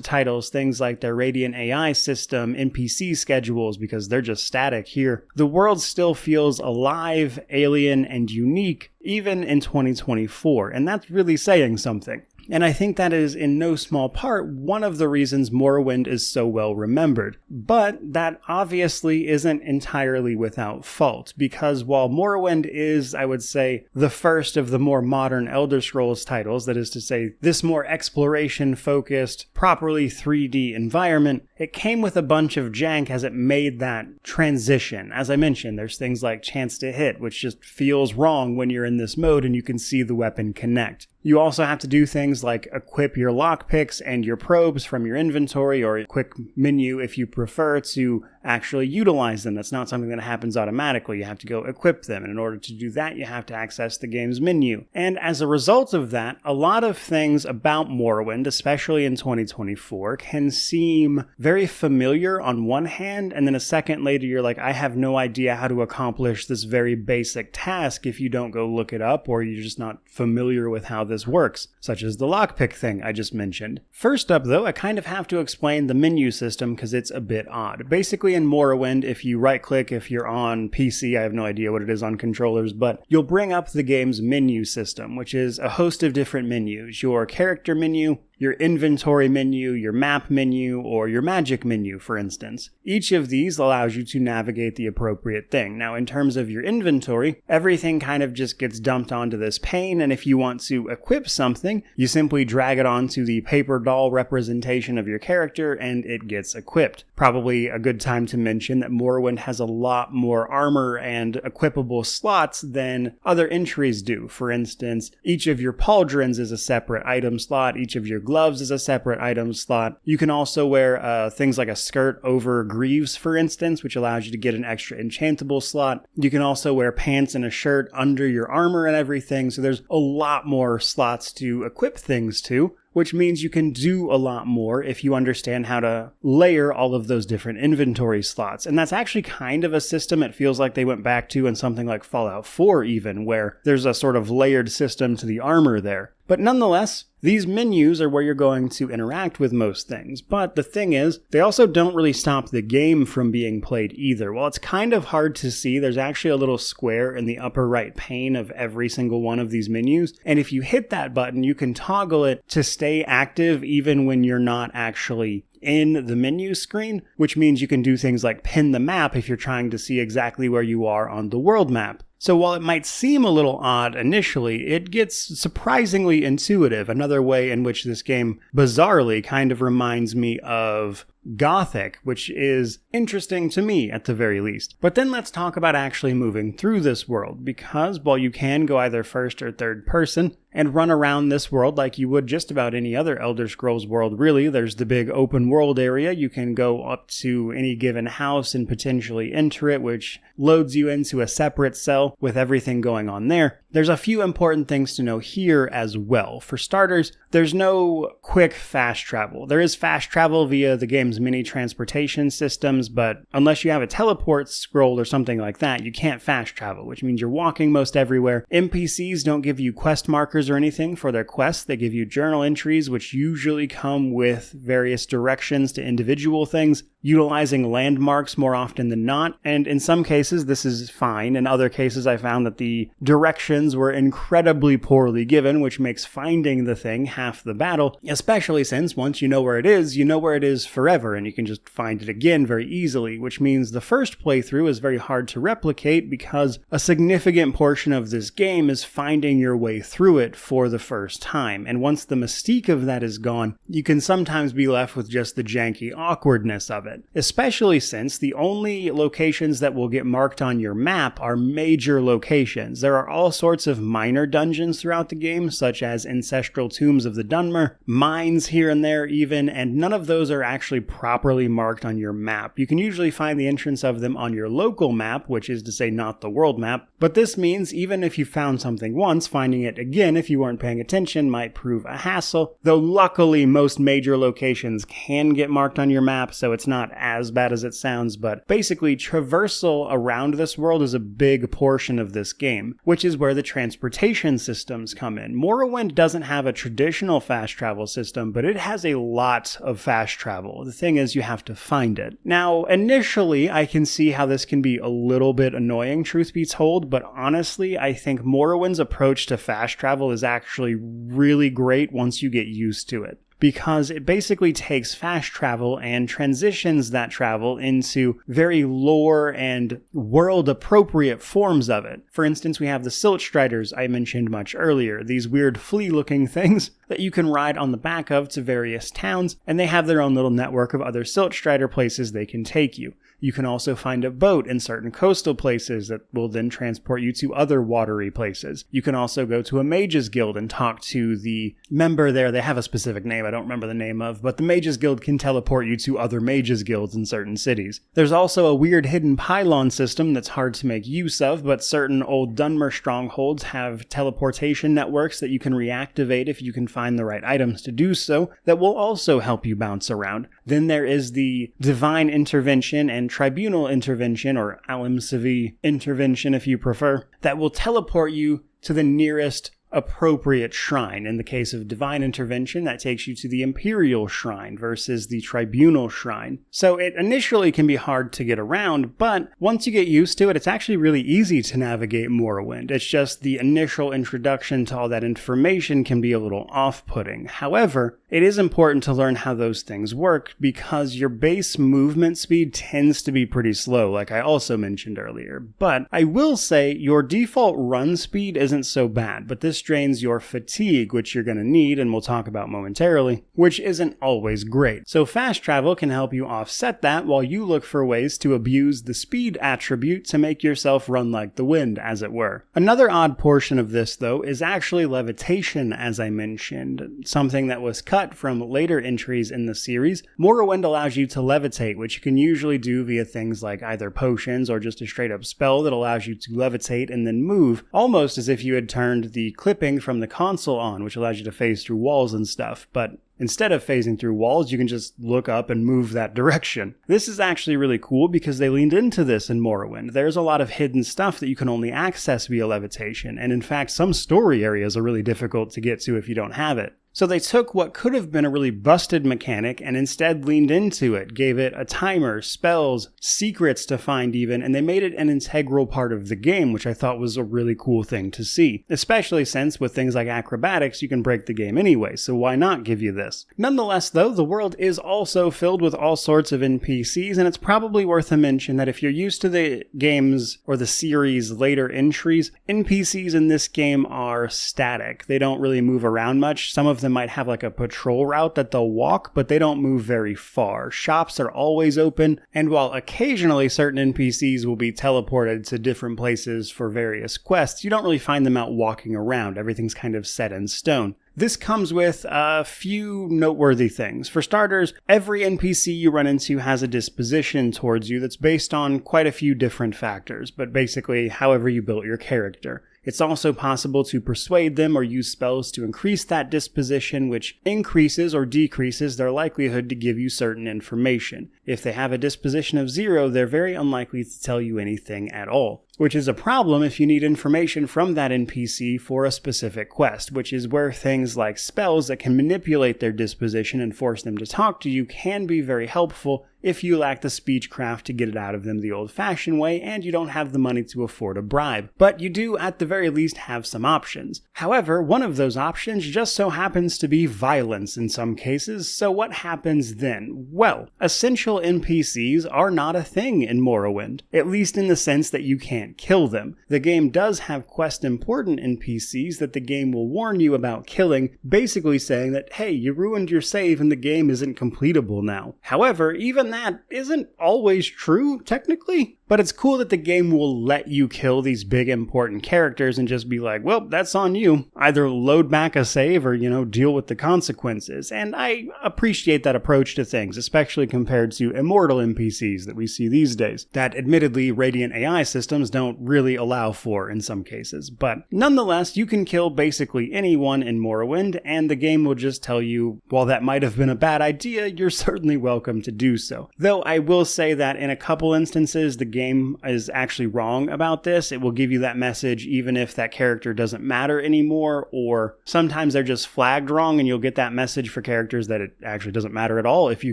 titles, things like their Radiant AI system, NPC schedules, because they're just static here, the world still feels alive, alien, and unique, even in 2024, and that's really saying something. And I think that is in no small part one of the reasons Morrowind is so well remembered. But that obviously isn't entirely without fault, because while Morrowind is, I would say, the first of the more modern Elder Scrolls titles, that is to say, this more exploration-focused, properly 3D environment, it came with a bunch of jank as it made that transition. As I mentioned, there's things like chance to hit, which just feels wrong when you're in this mode and you can see the weapon connect. You also have to do things like equip your lockpicks and your probes from your inventory, or a quick menu if you prefer to actually utilize them. That's not something that happens automatically. You have to go equip them, and in order to do that, you have to access the game's menu. And as a result of that, a lot of things about Morrowind, especially in 2024, can seem very familiar on one hand, and then a second later you're like, I have no idea how to accomplish this very basic task if you don't go look it up, or you're just not familiar with how this works, such as the lockpick thing I just mentioned. First up though, I kind of have to explain the menu system because it's a bit odd. Basically in Morrowind, if you right click, if you're on PC, I have no idea what it is on controllers, but you'll bring up the game's menu system, which is a host of different menus. Your character menu, your inventory menu, your map menu, or your magic menu, for instance. Each of these allows you to navigate the appropriate thing. Now, in terms of your inventory, everything kind of just gets dumped onto this pane, and if you want to equip something, you simply drag it onto the paper doll representation of your character, and it gets equipped. Probably a good time to mention that Morrowind has a lot more armor and equipable slots than other entries do. For instance, each of your pauldrons is a separate item slot, each of your gloves is a separate item slot. You can also wear things like a skirt over greaves, for instance, which allows you to get an extra enchantable slot. You can also wear pants and a shirt under your armor and everything, so there's a lot more slots to equip things to, which means you can do a lot more if you understand how to layer all of those different inventory slots. And that's actually kind of a system it feels like they went back to in something like Fallout 4 even, where there's a sort of layered system to the armor there. But nonetheless, these menus are where you're going to interact with most things. But the thing is, they also don't really stop the game from being played either. While it's kind of hard to see, there's actually a little square in the upper right pane of every single one of these menus. And if you hit that button, you can toggle it to stay active even when you're not actually in the menu screen, which means you can do things like pin the map if you're trying to see exactly where you are on the world map. So while it might seem a little odd initially, it gets surprisingly intuitive, another way in which this game bizarrely kind of reminds me of Gothic, which is interesting to me at the very least. But then let's talk about actually moving through this world, because while you can go either first or third person and run around this world like you would just about any other Elder Scrolls world really, there's the big open world area. You can go up to any given house and potentially enter it, which loads you into a separate cell with everything going on there. There's a few important things to know here as well. For starters, there's no quick fast travel. There is fast travel via the game's mini transportation systems, but unless you have a teleport scroll or something like that, you can't fast travel, which means you're walking most everywhere. NPCs don't give you quest markers or anything for their quests. They give you journal entries, which usually come with various directions to individual things. utilizing landmarks more often than not, and in some cases this is fine. In other cases I found that the directions were incredibly poorly given, which makes finding the thing half the battle, especially since once you know where it is forever, and you can just find it again very easily, which means the first playthrough is very hard to replicate because a significant portion of this game is finding your way through it for the first time, and once the mystique of that is gone, you can sometimes be left with just the janky awkwardness of it, especially since the only locations that will get marked on your map are major locations. There are all sorts of minor dungeons throughout the game, such as ancestral tombs of the Dunmer, mines here and there even, and none of those are actually properly marked on your map. You can usually find the entrance of them on your local map, which is to say not the world map, but this means even if you found something once, finding it again if you weren't paying attention might prove a hassle, though luckily most major locations can get marked on your map, so it's not as bad as it sounds. But basically, traversal around this world is a big portion of this game, which is where the transportation systems come in. Morrowind doesn't have a traditional fast travel system, but it has a lot of fast travel. The thing is, you have to find it. Now, initially, I can see how this can be a little bit annoying, truth be told, but honestly, I think Morrowind's approach to fast travel is actually really great once you get used to it, because it basically takes fast travel and transitions that travel into very lore and world-appropriate forms of it. For instance, we have the Silt Striders I mentioned much earlier, these weird flea-looking things that you can ride on the back of to various towns, and they have their own little network of other Silt Strider places they can take you. You can also find a boat in certain coastal places that will then transport you to other watery places. You can also go to a Mages Guild and talk to the member there. They have a specific name I don't remember the name of, but the Mages Guild can teleport you to other Mages Guilds in certain cities. There's also a weird hidden pylon system that's hard to make use of, but certain old Dunmer strongholds have teleportation networks that you can reactivate if you can find the right items to do so, that will also help you bounce around. Then there is the Divine Intervention and Tribunal Intervention, or Alim Savi Intervention if you prefer, that will teleport you to the nearest appropriate shrine. In the case of Divine Intervention, that takes you to the Imperial Shrine versus the Tribunal Shrine. So it initially can be hard to get around, but once you get used to it, it's actually really easy to navigate Morrowind. It's just the initial introduction to all that information can be a little off-putting. However, it is important to learn how those things work because your base movement speed tends to be pretty slow, like I also mentioned earlier. But I will say your default run speed isn't so bad, but this drains your fatigue, which you're going to need, and we'll talk about momentarily, which isn't always great. So fast travel can help you offset that while you look for ways to abuse the speed attribute to make yourself run like the wind, as it were. Another odd portion of this, though, is actually levitation, as I mentioned, something that was cut from later entries in the series. Morrowind allows you to levitate, which you can usually do via things like either potions or just a straight up spell that allows you to levitate and then move, almost as if you had turned the clipping from the console on, which allows you to phase through walls and stuff, but instead of phasing through walls, you can just look up and move that direction. This is actually really cool because they leaned into this in Morrowind. There's a lot of hidden stuff that you can only access via levitation, and in fact, some story areas are really difficult to get to if you don't have it. So they took what could have been a really busted mechanic and instead leaned into it, gave it a timer, spells, secrets to find even, and they made it an integral part of the game, which I thought was a really cool thing to see. Especially since with things like acrobatics, you can break the game anyway, so why not give you this? Nonetheless though, the world is also filled with all sorts of NPCs, and it's probably worth a mention that if you're used to the games or the series' later entries, NPCs in this game are static. They don't really move around much. Some of them might have like a patrol route that they'll walk, but they don't move very far. Shops are always open, and while occasionally certain NPCs will be teleported to different places for various quests, you don't really find them out walking around. Everything's kind of set in stone. This comes with a few noteworthy things. For starters, every NPC you run into has a disposition towards you that's based on quite a few different factors, but basically however you built your character. It's also possible to persuade them or use spells to increase that disposition, which increases or decreases their likelihood to give you certain information. If they have a disposition of 0, they're very unlikely to tell you anything at all. Which is a problem if you need information from that NPC for a specific quest, which is where things like spells that can manipulate their disposition and force them to talk to you can be very helpful if you lack the speechcraft to get it out of them the old-fashioned way and you don't have the money to afford a bribe. But you do, at the very least, have some options. However, one of those options just so happens to be violence in some cases, so what happens then? Well, essential NPCs are not a thing in Morrowind, at least in the sense that you can't kill them. The game does have quest-important NPCs that the game will warn you about killing, basically saying that, hey, you ruined your save and the game isn't completable now. However, even that isn't always true, technically. But it's cool that the game will let you kill these big important characters and just be like, well, that's on you. Either load back a save or, deal with the consequences. And I appreciate that approach to things, especially compared to immortal NPCs that we see these days, that admittedly Radiant AI systems don't really allow for in some cases. But nonetheless, you can kill basically anyone in Morrowind, and the game will just tell you, while that might have been a bad idea, you're certainly welcome to do so. Though I will say that in a couple instances, the game is actually wrong about this. It will give you that message even if that character doesn't matter anymore, or sometimes they're just flagged wrong and you'll get that message for characters that it actually doesn't matter at all if you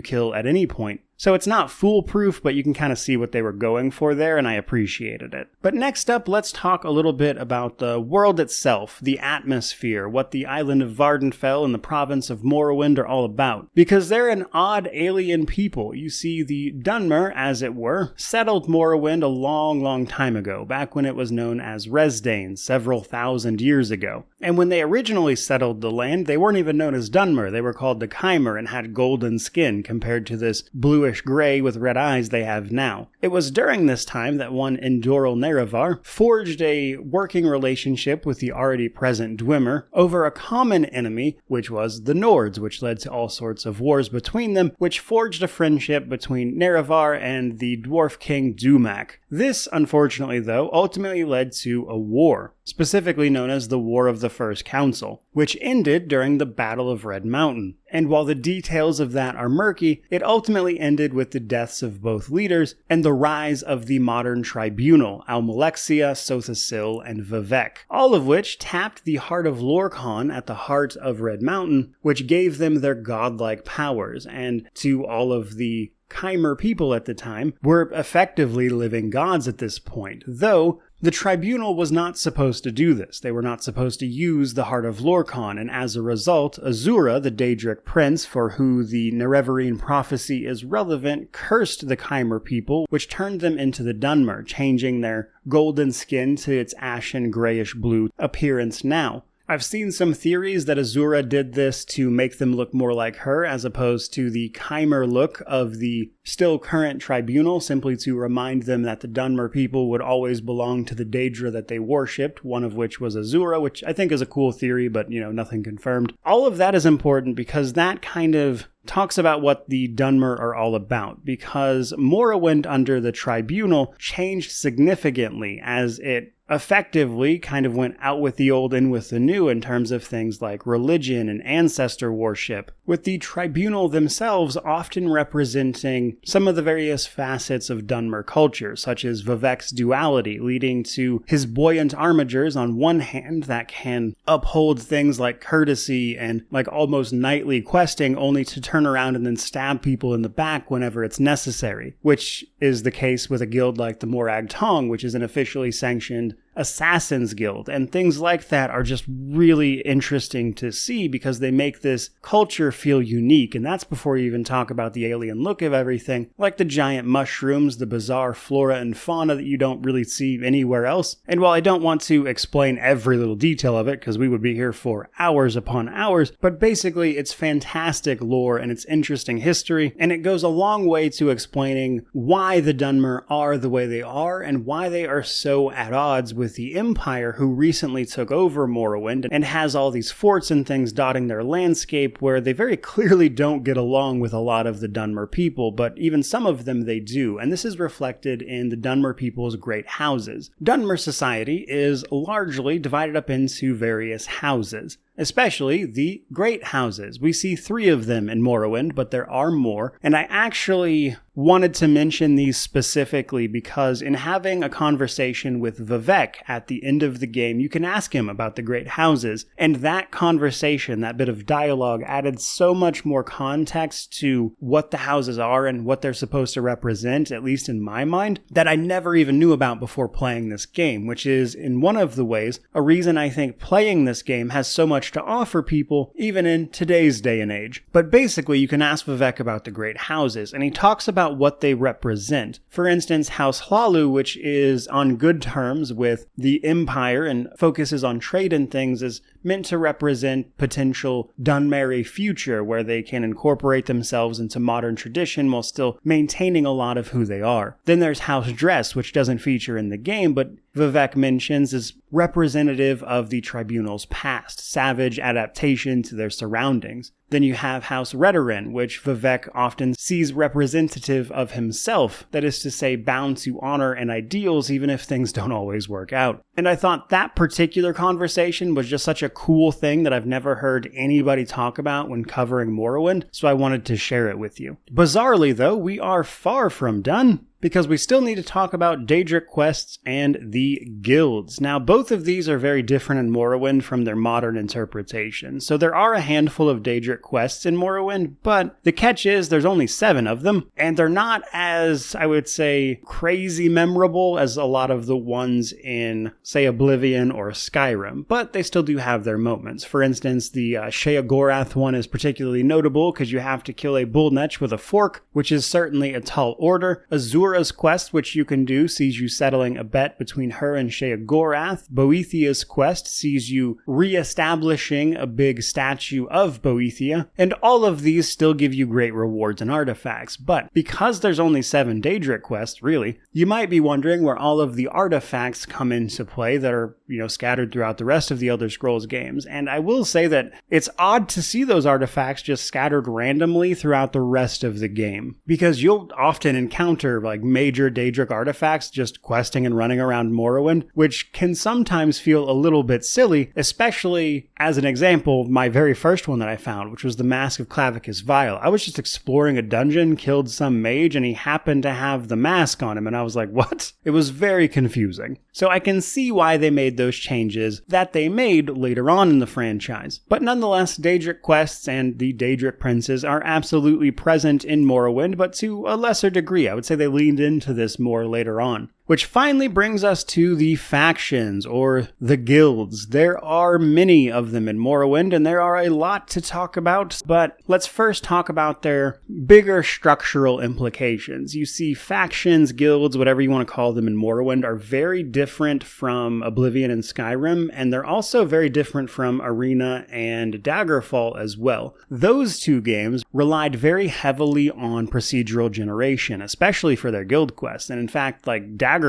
kill at any point. So it's not foolproof, but you can kind of see what they were going for there, and I appreciated it. But next up, let's talk a little bit about the world itself, the atmosphere, what the island of Vardenfell and the province of Morrowind are all about. Because they're an odd alien people. You see, the Dunmer, as it were, settled Morrowind a long time ago, back when it was known as Resdayn, several thousand years ago. And when they originally settled the land, they weren't even known as Dunmer. They were called the Chimer and had golden skin compared to this bluish gray with red eyes they have now. It was during this time that one Endoral Nerevar forged a working relationship with the already present Dwemer over a common enemy, which was the Nords, which led to all sorts of wars between them, which forged a friendship between Nerevar and the dwarf king Dumak. This, unfortunately though, ultimately led to a war, specifically known as the War of the First Council, which ended during the Battle of Red Mountain. And while the details of that are murky, it ultimately ended with the deaths of both leaders and the rise of the modern tribunal, Almalexia, Sothasil, and Vivec, all of which tapped the heart of Lorkhan at the heart of Red Mountain, which gave them their godlike powers, and to all of the Chimer people at the time were effectively living gods at this point, though the tribunal was not supposed to do this. They were not supposed to use the heart of Lorkhan, and as a result, Azura, the Daedric prince for who the Nerevarine prophecy is relevant, cursed the Chimer people, which turned them into the Dunmer, changing their golden skin to its ashen grayish blue appearance now. I've seen some theories that Azura did this to make them look more like her as opposed to the Chimer look of the still current tribunal, simply to remind them that the Dunmer people would always belong to the Daedra that they worshipped, one of which was Azura, which I think is a cool theory, but nothing confirmed. All of that is important because that kind of talks about what the Dunmer are all about, because Morrowind under the tribunal changed significantly as it effectively kind of went out with the old, in with the new in terms of things like religion and ancestor worship, with the tribunal themselves often representing some of the various facets of Dunmer culture, such as Vivec's duality, leading to his buoyant armigers on one hand that can uphold things like courtesy and like almost knightly questing, only to turn around and then stab people in the back whenever it's necessary, which is the case with a guild like the Morag Tong, which is an officially sanctioned Assassin's Guild, and things like that are just really interesting to see because they make this culture feel unique, and that's before you even talk about the alien look of everything, like the giant mushrooms, the bizarre flora and fauna that you don't really see anywhere else. And while I don't want to explain every little detail of it, because we would be here for hours upon hours, but basically it's fantastic lore and it's interesting history, and it goes a long way to explaining why the Dunmer are the way they are and why they are so at odds with the Empire, who recently took over Morrowind and has all these forts and things dotting their landscape where they very clearly don't get along with a lot of the Dunmer people, but even some of them they do, and this is reflected in the Dunmer people's great houses. Dunmer society is largely divided up into various houses, especially the great houses. We see 3 of them in Morrowind, but there are more, and I actually wanted to mention these specifically because in having a conversation with Vivek at the end of the game, you can ask him about the great houses, and that conversation, that bit of dialogue, added so much more context to what the houses are and what they're supposed to represent, at least in my mind, that I never even knew about before playing this game, which is, in one of the ways, a reason I think playing this game has so much to offer people, even in today's day and age. But basically, you can ask Vivek about the great houses, and he talks about what they represent. For instance, House Hlalu, which is on good terms with the Empire and focuses on trade and things, is meant to represent potential Dunmerry future where they can incorporate themselves into modern tradition while still maintaining a lot of who they are. Then there's House Dress, which doesn't feature in the game, but Vivek mentions is representative of the Tribunal's past, savage adaptation to their surroundings. Then you have House Redoran, which Vivek often sees representative of himself, that is to say, bound to honor and ideals even if things don't always work out. And I thought that particular conversation was just such a cool thing that I've never heard anybody talk about when covering Morrowind, so I wanted to share it with you. Bizarrely though, we are far from done, because we still need to talk about Daedric Quests and the guilds. Now, both of these are very different in Morrowind from their modern interpretation. So there are a handful of Daedric Quests in Morrowind, but the catch is there's only 7 of them, and they're not as, I would say, crazy memorable as a lot of the ones in, say, Oblivion or Skyrim, but they still do have their moments. For instance, the Sheogorath one is particularly notable because you have to kill a bullnetch with a fork, which is certainly a tall order. Azura's quest, which you can do, sees you settling a bet between her and Sheogorath. Boethia's quest sees you re-establishing a big statue of Boethia, and all of these still give you great rewards and artifacts. But because there's only 7 Daedric quests, really, you might be wondering where all of the artifacts come into play that are, scattered throughout the rest of the Elder Scrolls games. And I will say that it's odd to see those artifacts just scattered randomly throughout the rest of the game, because you'll often encounter major Daedric artifacts just questing and running around Morrowind, which can sometimes feel a little bit silly, especially as an example, my very first one that I found, which was the Mask of Clavicus Vile. I was just exploring a dungeon, killed some mage, and he happened to have the mask on him, and I was like, what? It was very confusing. So I can see why they made those changes that they made later on in the franchise. But nonetheless, Daedric Quests and the Daedric Princes are absolutely present in Morrowind, but to a lesser degree. I would say they leaned into this more later on. Which finally brings us to the factions, or the guilds. There are many of them in Morrowind, and there are a lot to talk about, but let's first talk about their bigger structural implications. You see, factions, guilds, whatever you want to call them in Morrowind, are very different from Oblivion and Skyrim, and they're also very different from Arena and Daggerfall as well. Those two games relied very heavily on procedural generation, especially for their guild quests, and in fact, Daggerfall,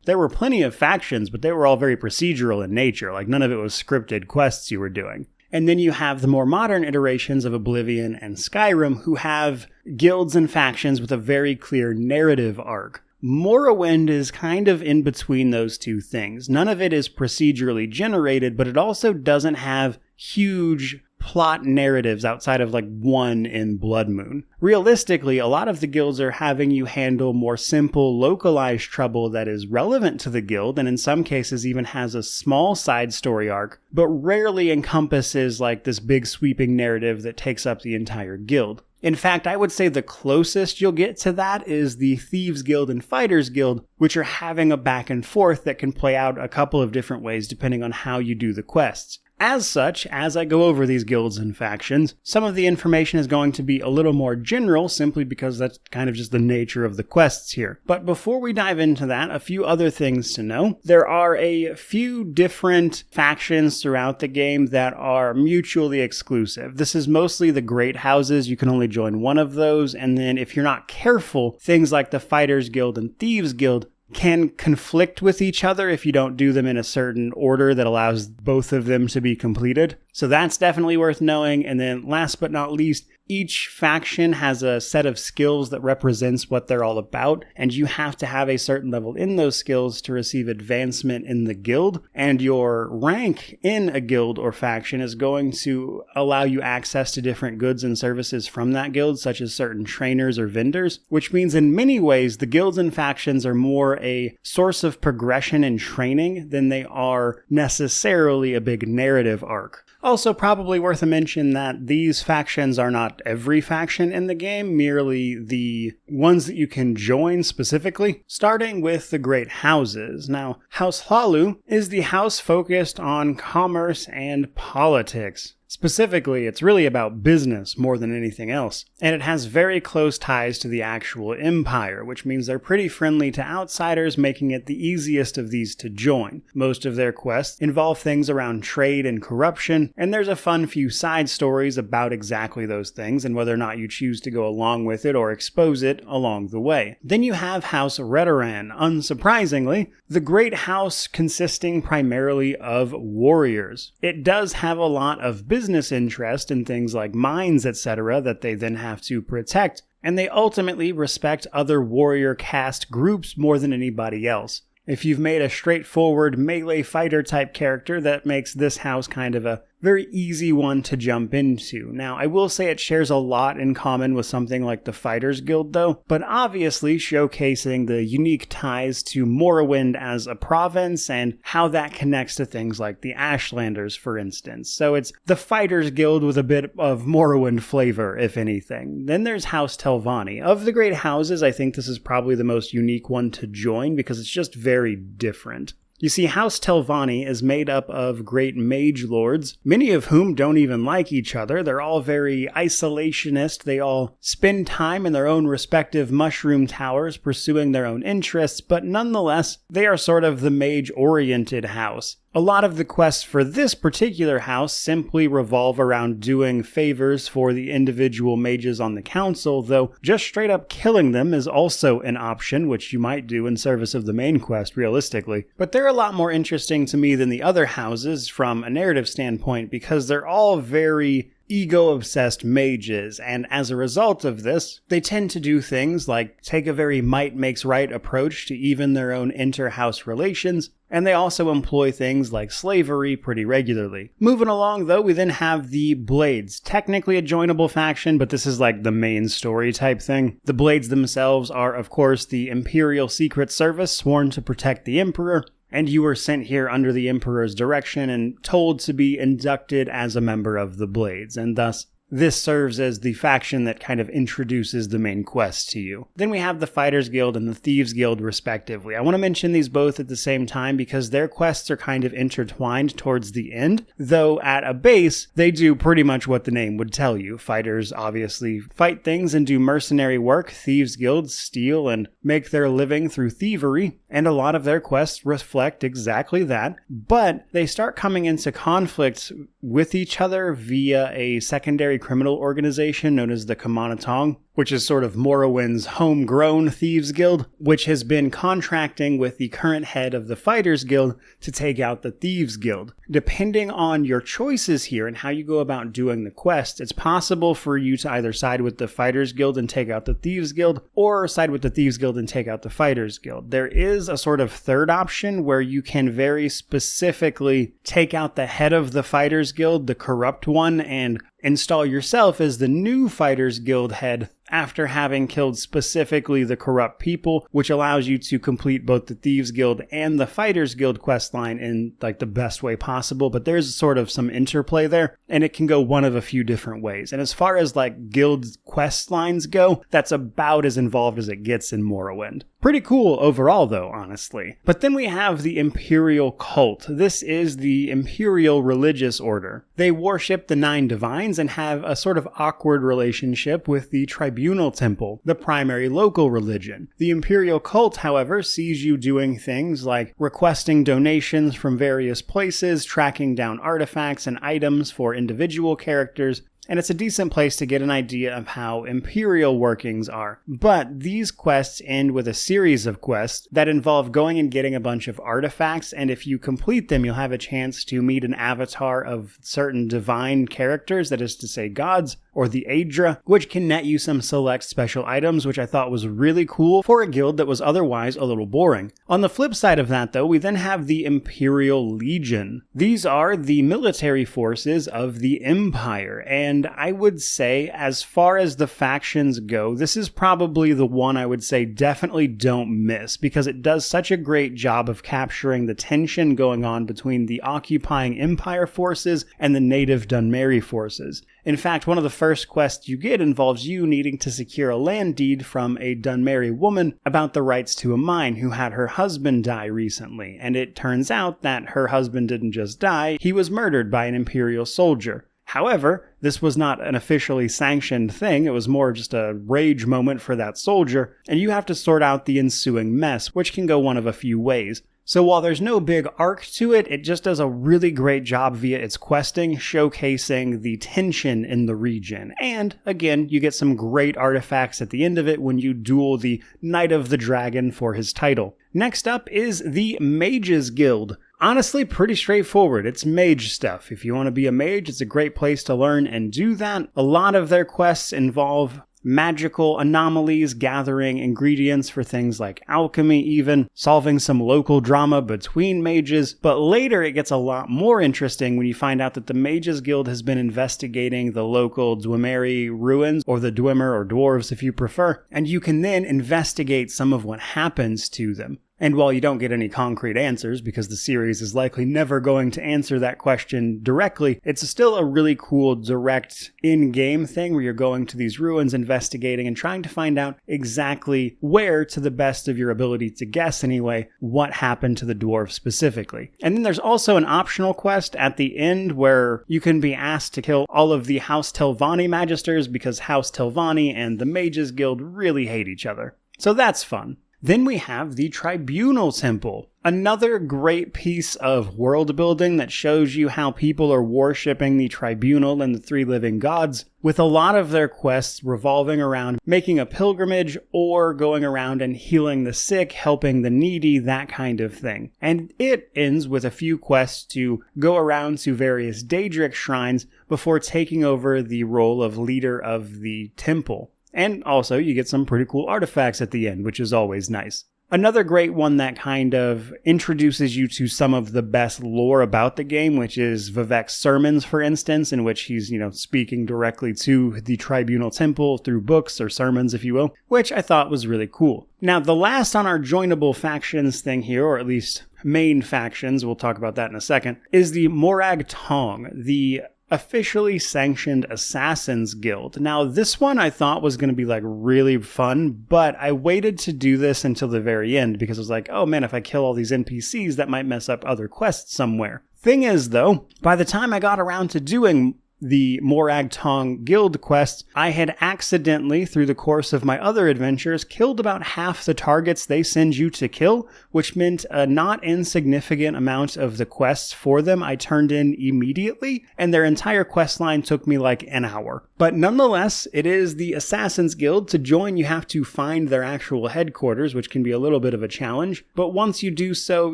there were plenty of factions, but they were all very procedural in nature. None of it was scripted quests you were doing. And then you have the more modern iterations of Oblivion and Skyrim who have guilds and factions with a very clear narrative arc. Morrowind is kind of in between those two things. None of it is procedurally generated, but it also doesn't have huge plot narratives outside of one in Blood Moon. Realistically, a lot of the guilds are having you handle more simple, localized trouble that is relevant to the guild, and in some cases even has a small side story arc, but rarely encompasses this big sweeping narrative that takes up the entire guild. In fact, I would say the closest you'll get to that is the Thieves Guild and Fighters Guild, which are having a back and forth that can play out a couple of different ways depending on how you do the quests. As such, as I go over these guilds and factions, some of the information is going to be a little more general simply because that's kind of just the nature of the quests here. But before we dive into that, a few other things to know. There are a few different factions throughout the game that are mutually exclusive. This is mostly the Great Houses. You can only join one of those, and then if you're not careful, things like the Fighters Guild and Thieves Guild can conflict with each other if you don't do them in a certain order that allows both of them to be completed. So that's definitely worth knowing. And then last but not least, Each faction has a set of skills that represents what they're all about, and you have to have a certain level in those skills to receive advancement in the guild, and your rank in a guild or faction is going to allow you access to different goods and services from that guild, such as certain trainers or vendors, which means in many ways the guilds and factions are more a source of progression and training than they are necessarily a big narrative arc. Also, probably worth a mention that these factions are not every faction in the game, merely the ones that you can join specifically, starting with the Great Houses. Now, House Hlalu is the house focused on commerce and politics. Specifically, it's really about business more than anything else, and it has very close ties to the actual empire, which means they're pretty friendly to outsiders, making it the easiest of these to join. Most of their quests involve things around trade and corruption, and there's a fun few side stories about exactly those things and whether or not you choose to go along with it or expose it along the way. Then you have House Redoran, unsurprisingly, the great house consisting primarily of warriors. It does have a lot of business interest in things like mines, etc., that they then have to protect, and they ultimately respect other warrior caste groups more than anybody else. If you've made a straightforward melee fighter type character, that makes this house kind of a very easy one to jump into. Now, I will say it shares a lot in common with something like the Fighters Guild though, but obviously showcasing the unique ties to Morrowind as a province and how that connects to things like the Ashlanders, for instance. So it's the Fighters Guild with a bit of Morrowind flavor, if anything. Then there's House Telvanni. Of the great houses, I think this is probably the most unique one to join because it's just very different. You see, House Telvanni is made up of great mage lords, many of whom don't even like each other. They're all very isolationist. They all spend time in their own respective mushroom towers pursuing their own interests, but nonetheless, they are sort of the mage-oriented house. A lot of the quests for this particular house simply revolve around doing favors for the individual mages on the council, though just straight up killing them is also an option, which you might do in service of the main quest, realistically. But they're a lot more interesting to me than the other houses from a narrative standpoint because they're all very ego-obsessed mages, and as a result of this, they tend to do things like take a very might-makes-right approach to even their own inter-house relations, and they also employ things like slavery pretty regularly. Moving along, though, we then have the Blades. Technically a joinable faction, but this is like the main story type thing. The Blades themselves are, of course, the Imperial Secret Service sworn to protect the Emperor, and you were sent here under the Emperor's direction and told to be inducted as a member of the Blades, and thus this serves as the faction that kind of introduces the main quest to you. Then we have the Fighters Guild and the Thieves Guild, respectively. I want to mention these both at the same time because their quests are kind of intertwined towards the end, though at a base, they do pretty much what the name would tell you. Fighters obviously fight things and do mercenary work. Thieves Guilds steal and make their living through thievery, and a lot of their quests reflect exactly that, but they start coming into conflict with each other via a secondary criminal organization known as the Kamanatong, which is sort of Morrowind's homegrown Thieves Guild, which has been contracting with the current head of the Fighters Guild to take out the Thieves Guild. Depending on your choices here and how you go about doing the quest, it's possible for you to either side with the Fighters Guild and take out the Thieves Guild, or side with the Thieves Guild and take out the Fighters Guild. There is a sort of third option where you can very specifically take out the head of the Fighters Guild, the corrupt one, and install yourself as the new Fighters Guild head after having killed specifically the corrupt people, which allows you to complete both the Thieves Guild and the Fighters Guild questline in like the best way possible, but there's sort of some interplay there, and it can go one of a few different ways. And as far as like guild quest lines go, that's about as involved as it gets in Morrowind. Pretty cool overall though, honestly. But then we have the Imperial Cult. This is the Imperial religious order. They worship the 9 divines and have a sort of awkward relationship with the Tribunal Temple, the primary local religion. The Imperial Cult, however, sees you doing things like requesting donations from various places, tracking down artifacts and items for individual characters, and it's a decent place to get an idea of how Imperial workings are. But these quests end with a series of quests that involve going and getting a bunch of artifacts, and if you complete them, you'll have a chance to meet an avatar of certain divine characters, that is to say gods, or the Aedra, which can net you some select special items, which I thought was really cool for a guild that was otherwise a little boring. On the flip side of that, though, we then have the Imperial Legion. These are the military forces of the Empire, and I would say, as far as the factions go, this is probably the one I would say definitely don't miss, because it does such a great job of capturing the tension going on between the occupying Empire forces and the native Dunmeri forces. In fact, one of the first quests you get involves you needing to secure a land deed from a Dunmeri woman about the rights to a mine who had her husband die recently, and it turns out that her husband didn't just die, he was murdered by an Imperial soldier. However, this was not an officially sanctioned thing, it was more just a rage moment for that soldier, and you have to sort out the ensuing mess, which can go one of a few ways. So while there's no big arc to it, it just does a really great job via its questing, showcasing the tension in the region. And, again, you get some great artifacts at the end of it when you duel the Knight of the Dragon for his title. Next up is the Mages Guild. Honestly, pretty straightforward. It's mage stuff. If you want to be a mage, it's a great place to learn and do that. A lot of their quests involve magical anomalies, gathering ingredients for things like alchemy even, solving some local drama between mages, but later it gets a lot more interesting when you find out that the Mages Guild has been investigating the local Dwemer ruins, or the Dwemer or dwarves if you prefer, and you can then investigate some of what happens to them. And while you don't get any concrete answers, because the series is likely never going to answer that question directly, it's still a really cool direct in-game thing where you're going to these ruins, investigating, and trying to find out exactly where, to the best of your ability to guess anyway, what happened to the dwarves specifically. And then there's also an optional quest at the end where you can be asked to kill all of the House Telvanni Magisters, because House Telvanni and the Mages Guild really hate each other. So that's fun. Then we have the Tribunal Temple, another great piece of world building that shows you how people are worshipping the Tribunal and the three living gods, with a lot of their quests revolving around making a pilgrimage or going around and healing the sick, helping the needy, that kind of thing. And it ends with a few quests to go around to various Daedric shrines before taking over the role of leader of the temple. And also, you get some pretty cool artifacts at the end, which is always nice. Another great one that kind of introduces you to some of the best lore about the game, which is Vivek's sermons, for instance, in which he's, speaking directly to the Tribunal Temple through books or sermons, if you will, which I thought was really cool. Now, the last on our joinable factions thing here, or at least main factions, we'll talk about that in a second, is the Morag Tong, the officially sanctioned Assassins Guild. Now, this one I thought was going to be really fun, but I waited to do this until the very end because I was like, oh man, if I kill all these NPCs, that might mess up other quests somewhere. Thing is, though, by the time I got around to doing the Morag Tong Guild quest, I had accidentally, through the course of my other adventures, killed about half the targets they send you to kill, which meant a not insignificant amount of the quests for them I turned in immediately, and their entire quest line took me an hour. But nonetheless, it is the Assassins Guild. To join, you have to find their actual headquarters, which can be a little bit of a challenge, but once you do so,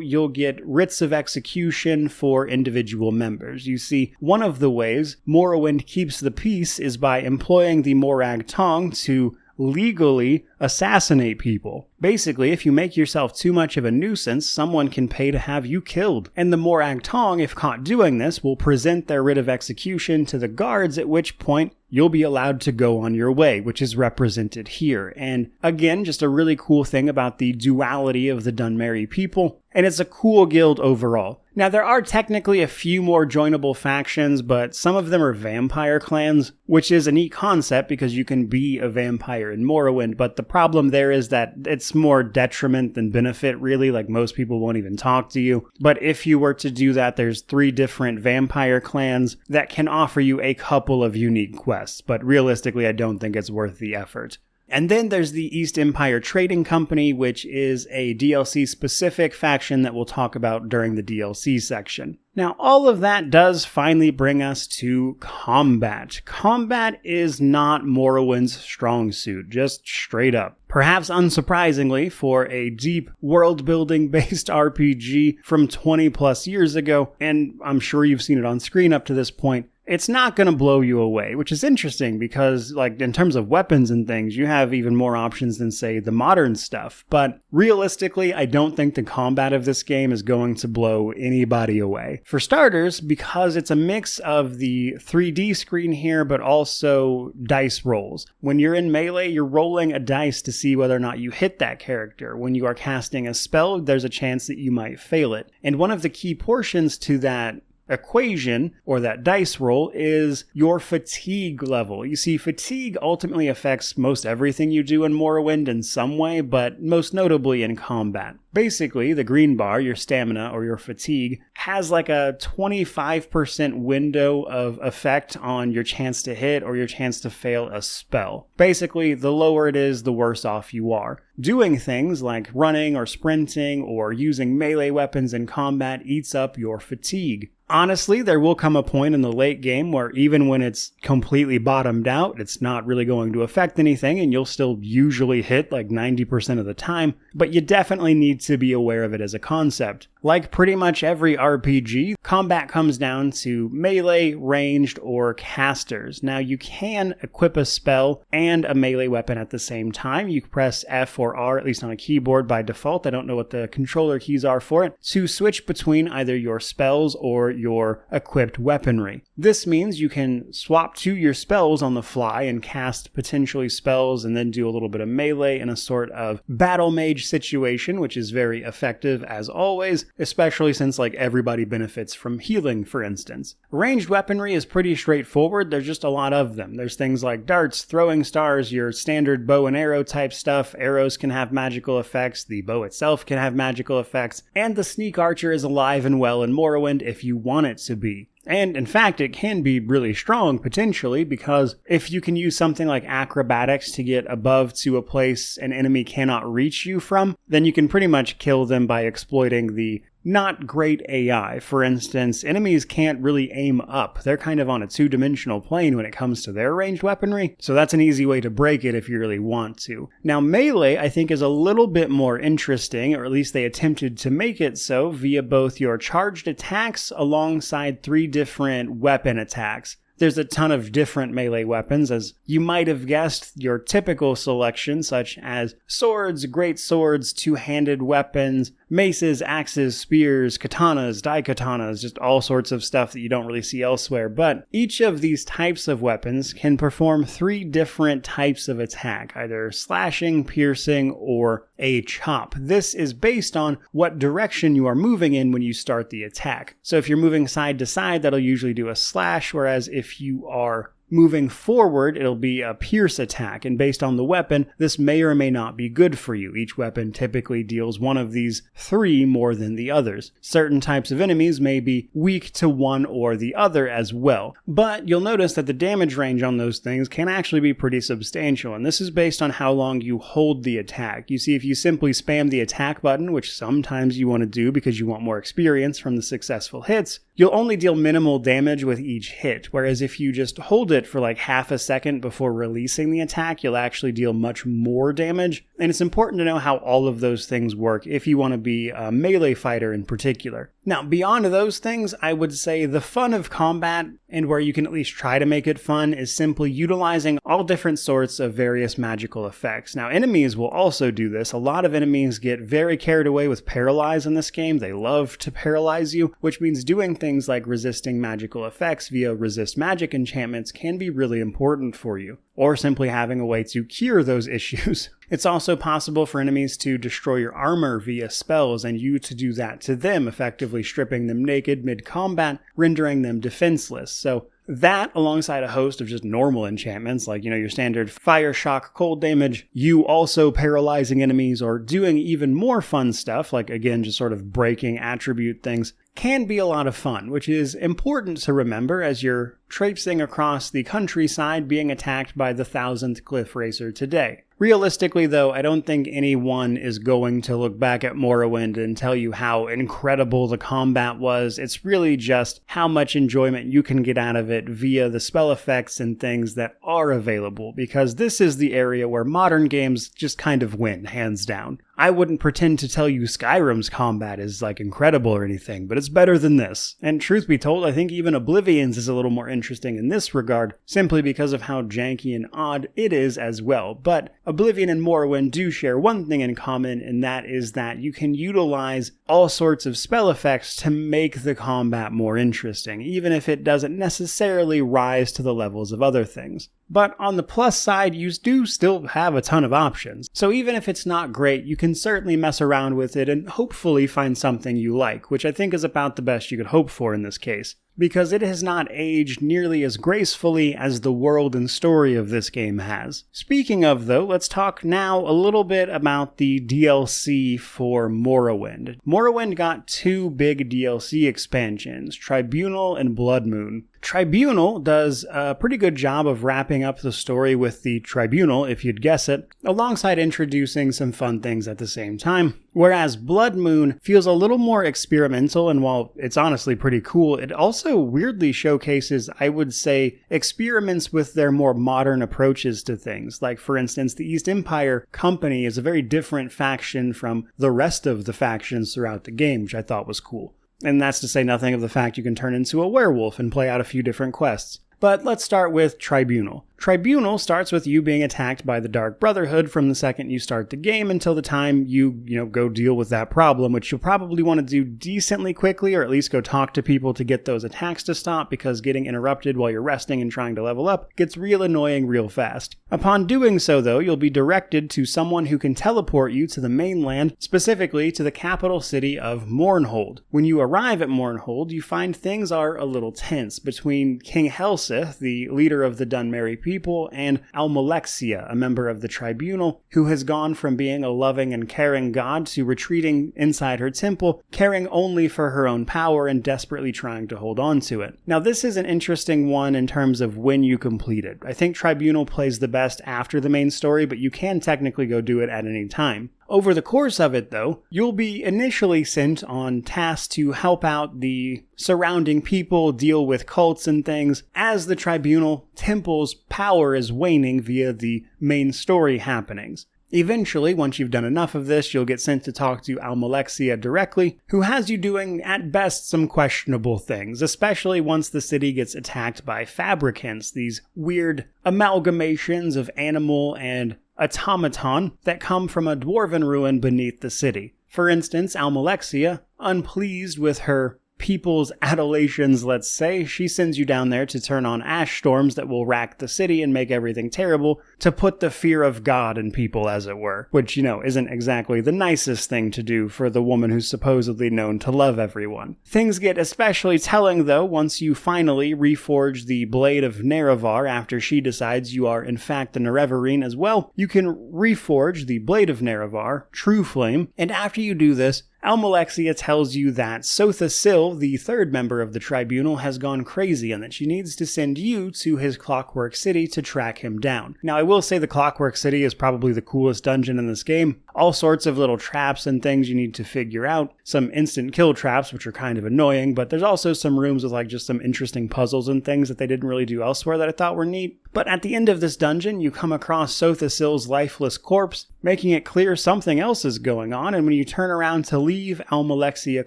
you'll get writs of execution for individual members. You see, one of the ways Morrowind keeps the peace is by employing the Morag Tong to legally assassinate people. Basically, if you make yourself too much of a nuisance, someone can pay to have you killed. And the Morag Tong, if caught doing this, will present their writ of execution to the guards, at which point you'll be allowed to go on your way, which is represented here. And again, just a really cool thing about the duality of the Dunmeri people. And it's a cool guild overall. Now, there are technically a few more joinable factions, but some of them are vampire clans, which is a neat concept because you can be a vampire in Morrowind, but the problem there is that it's more detriment than benefit, really. Most people won't even talk to you. But if you were to do that, there's 3 different vampire clans that can offer you a couple of unique quests, but realistically, I don't think it's worth the effort. And then there's the East Empire Trading Company, which is a DLC-specific faction that we'll talk about during the DLC section. Now, all of that does finally bring us to combat. Combat is not Morrowind's strong suit, just straight up. Perhaps unsurprisingly, for a deep world-building based RPG from 20 plus years ago, and I'm sure you've seen it on screen up to this point, it's not going to blow you away, which is interesting because, like, in terms of weapons and things, you have even more options than, say, the modern stuff. But realistically, I don't think the combat of this game is going to blow anybody away. For starters, because it's a mix of the 3D screen here, but also dice rolls. When you're in melee, you're rolling a dice to see whether or not you hit that character. When you are casting a spell, there's a chance that you might fail it. And one of the key portions to that equation, or that dice roll, is your fatigue level. You see, fatigue ultimately affects most everything you do in Morrowind in some way, but most notably in combat. Basically, the green bar, your stamina or your fatigue, has like a 25% window of effect on your chance to hit or your chance to fail a spell. Basically, the lower it is, the worse off you are. Doing things like running or sprinting or using melee weapons in combat eats up your fatigue. Honestly, there will come a point in the late game where even when it's completely bottomed out, it's not really going to affect anything and you'll still usually hit like 90% of the time, but you definitely need to be aware of it as a concept. Like pretty much every RPG, combat comes down to melee, ranged, or casters. Now you can equip a spell and a melee weapon at the same time. You press F or R, at least on a keyboard by default. I don't know what the controller keys are for it, to switch between either your spells or your equipped weaponry. This means you can swap to your spells on the fly and cast potentially spells and then do a little bit of melee in a sort of battle mage situation, which is very effective as always, especially since like everybody benefits from healing, for instance. Ranged weaponry is pretty straightforward. There's just a lot of them. There's things like darts, throwing stars, your standard bow and arrow type stuff. Arrows can have magical effects. The bow itself can have magical effects. And the sneak archer is alive and well in Morrowind if you want it to be. And in fact, it can be really strong potentially, because if you can use something like acrobatics to get above to a place an enemy cannot reach you from, then you can pretty much kill them by exploiting the not great AI. For instance, enemies can't really aim up. They're kind of on a two-dimensional plane when it comes to their ranged weaponry, so that's an easy way to break it if you really want to. Now, melee, I think, is a little bit more interesting, or at least they attempted to make it so, via both your charged attacks alongside 3 different weapon attacks. There's a ton of different melee weapons, as you might have guessed. Your typical selection, such as swords, great swords, two-handed weapons, maces, axes, spears, katanas, daikatanas, just all sorts of stuff that you don't really see elsewhere. But each of these types of weapons can perform 3 different types of attack, either slashing, piercing, or a chop. This is based on what direction you are moving in when you start the attack. So if you're moving side to side, that'll usually do a slash, whereas if you are moving forward, it'll be a pierce attack, and based on the weapon, this may or may not be good for you. Each weapon typically deals one of these 3 more than the others. Certain types of enemies may be weak to one or the other as well. But you'll notice that the damage range on those things can actually be pretty substantial, and this is based on how long you hold the attack. You see, if you simply spam the attack button, which sometimes you want to do because you want more experience from the successful hits, you'll only deal minimal damage with each hit, whereas if you just hold it for like half a second before releasing the attack, you'll actually deal much more damage. And it's important to know how all of those things work if you want to be a melee fighter in particular. Now, beyond those things, I would say the fun of combat, and where you can at least try to make it fun, is simply utilizing all different sorts of various magical effects. Now, enemies will also do this. A lot of enemies get very carried away with paralyze in this game. They love to paralyze you, which means doing things like resisting magical effects via resist magic enchantments can be really important for you, or simply having a way to cure those issues. It's also possible for enemies to destroy your armor via spells, and you to do that to them, effectively stripping them naked mid-combat, rendering them defenseless. So that, alongside a host of just normal enchantments, like, your standard fire, shock, cold damage, you also paralyzing enemies, or doing even more fun stuff, like, again, just sort of breaking attribute things, can be a lot of fun, which is important to remember as you're traipsing across the countryside being attacked by the 1000th Cliff Racer today. Realistically, though, I don't think anyone is going to look back at Morrowind and tell you how incredible the combat was. It's really just how much enjoyment you can get out of it via the spell effects and things that are available, because this is the area where modern games just kind of win, hands down. I wouldn't pretend to tell you Skyrim's combat is incredible or anything, but it's better than this. And truth be told, I think even Oblivion's is a little more interesting in this regard, simply because of how janky and odd it is as well. But Oblivion and Morrowind do share one thing in common, and that is that you can utilize all sorts of spell effects to make the combat more interesting, even if it doesn't necessarily rise to the levels of other things. But on the plus side, you do still have a ton of options. So even if it's not great, you can certainly mess around with it and hopefully find something you like, which I think is about the best you could hope for in this case, because it has not aged nearly as gracefully as the world and story of this game has. Speaking of, though, let's talk now a little bit about the DLC for Morrowind. Morrowind got 2 big DLC expansions, Tribunal and Blood Moon. Tribunal does a pretty good job of wrapping up the story with the Tribunal, if you'd guess it, alongside introducing some fun things at the same time. Whereas Blood Moon feels a little more experimental, and while it's honestly pretty cool, it also weirdly showcases, I would say, experiments with their more modern approaches to things. Like, for instance, the East Empire Company is a very different faction from the rest of the factions throughout the game, which I thought was cool. And that's to say nothing of the fact you can turn into a werewolf and play out a few different quests. But let's start with Tribunal. Tribunal starts with you being attacked by the Dark Brotherhood from the second you start the game until the time you go deal with that problem, which you'll probably want to do decently quickly, or at least go talk to people to get those attacks to stop, because getting interrupted while you're resting and trying to level up gets real annoying real fast. Upon doing so, though, you'll be directed to someone who can teleport you to the mainland, specifically to the capital city of Mournhold. When you arrive at Mournhold, you find things are a little tense between King Helseth, the leader of the Dunmerry people, and Almalexia, a member of the Tribunal, who has gone from being a loving and caring god to retreating inside her temple, caring only for her own power and desperately trying to hold on to it. Now, this is an interesting one in terms of when you complete it. I think Tribunal plays the best after the main story, but you can technically go do it at any time. Over the course of it, though, you'll be initially sent on tasks to help out the surrounding people, deal with cults and things, as the Tribunal temple's power is waning via the main story happenings. Eventually, once you've done enough of this, you'll get sent to talk to Almalexia directly, who has you doing, at best, some questionable things, especially once the city gets attacked by fabricants, these weird amalgamations of animal and automaton that come from a dwarven ruin beneath the city. For instance, Almalexia, unpleased with her people's adorations, let's say, she sends you down there to turn on ash storms that will rack the city and make everything terrible, to put the fear of God in people, as it were, which, isn't exactly the nicest thing to do for the woman who's supposedly known to love everyone. Things get especially telling, though, once you finally reforge the Blade of Nerevar after she decides you are in fact a Nerevarine as well. You can reforge the Blade of Nerevar, True Flame, and after you do this, Almalexia tells you that Sotha Sil, the third member of the Tribunal, has gone crazy and that she needs to send you to his Clockwork City to track him down. Now, I will say the Clockwork City is probably the coolest dungeon in this game. All sorts of little traps and things you need to figure out. Some instant kill traps, which are kind of annoying, but there's also some rooms with just some interesting puzzles and things that they didn't really do elsewhere that I thought were neat. But at the end of this dungeon, you come across Sotha Sil's lifeless corpse, making it clear something else is going on, and when you turn around to leave, Almalexia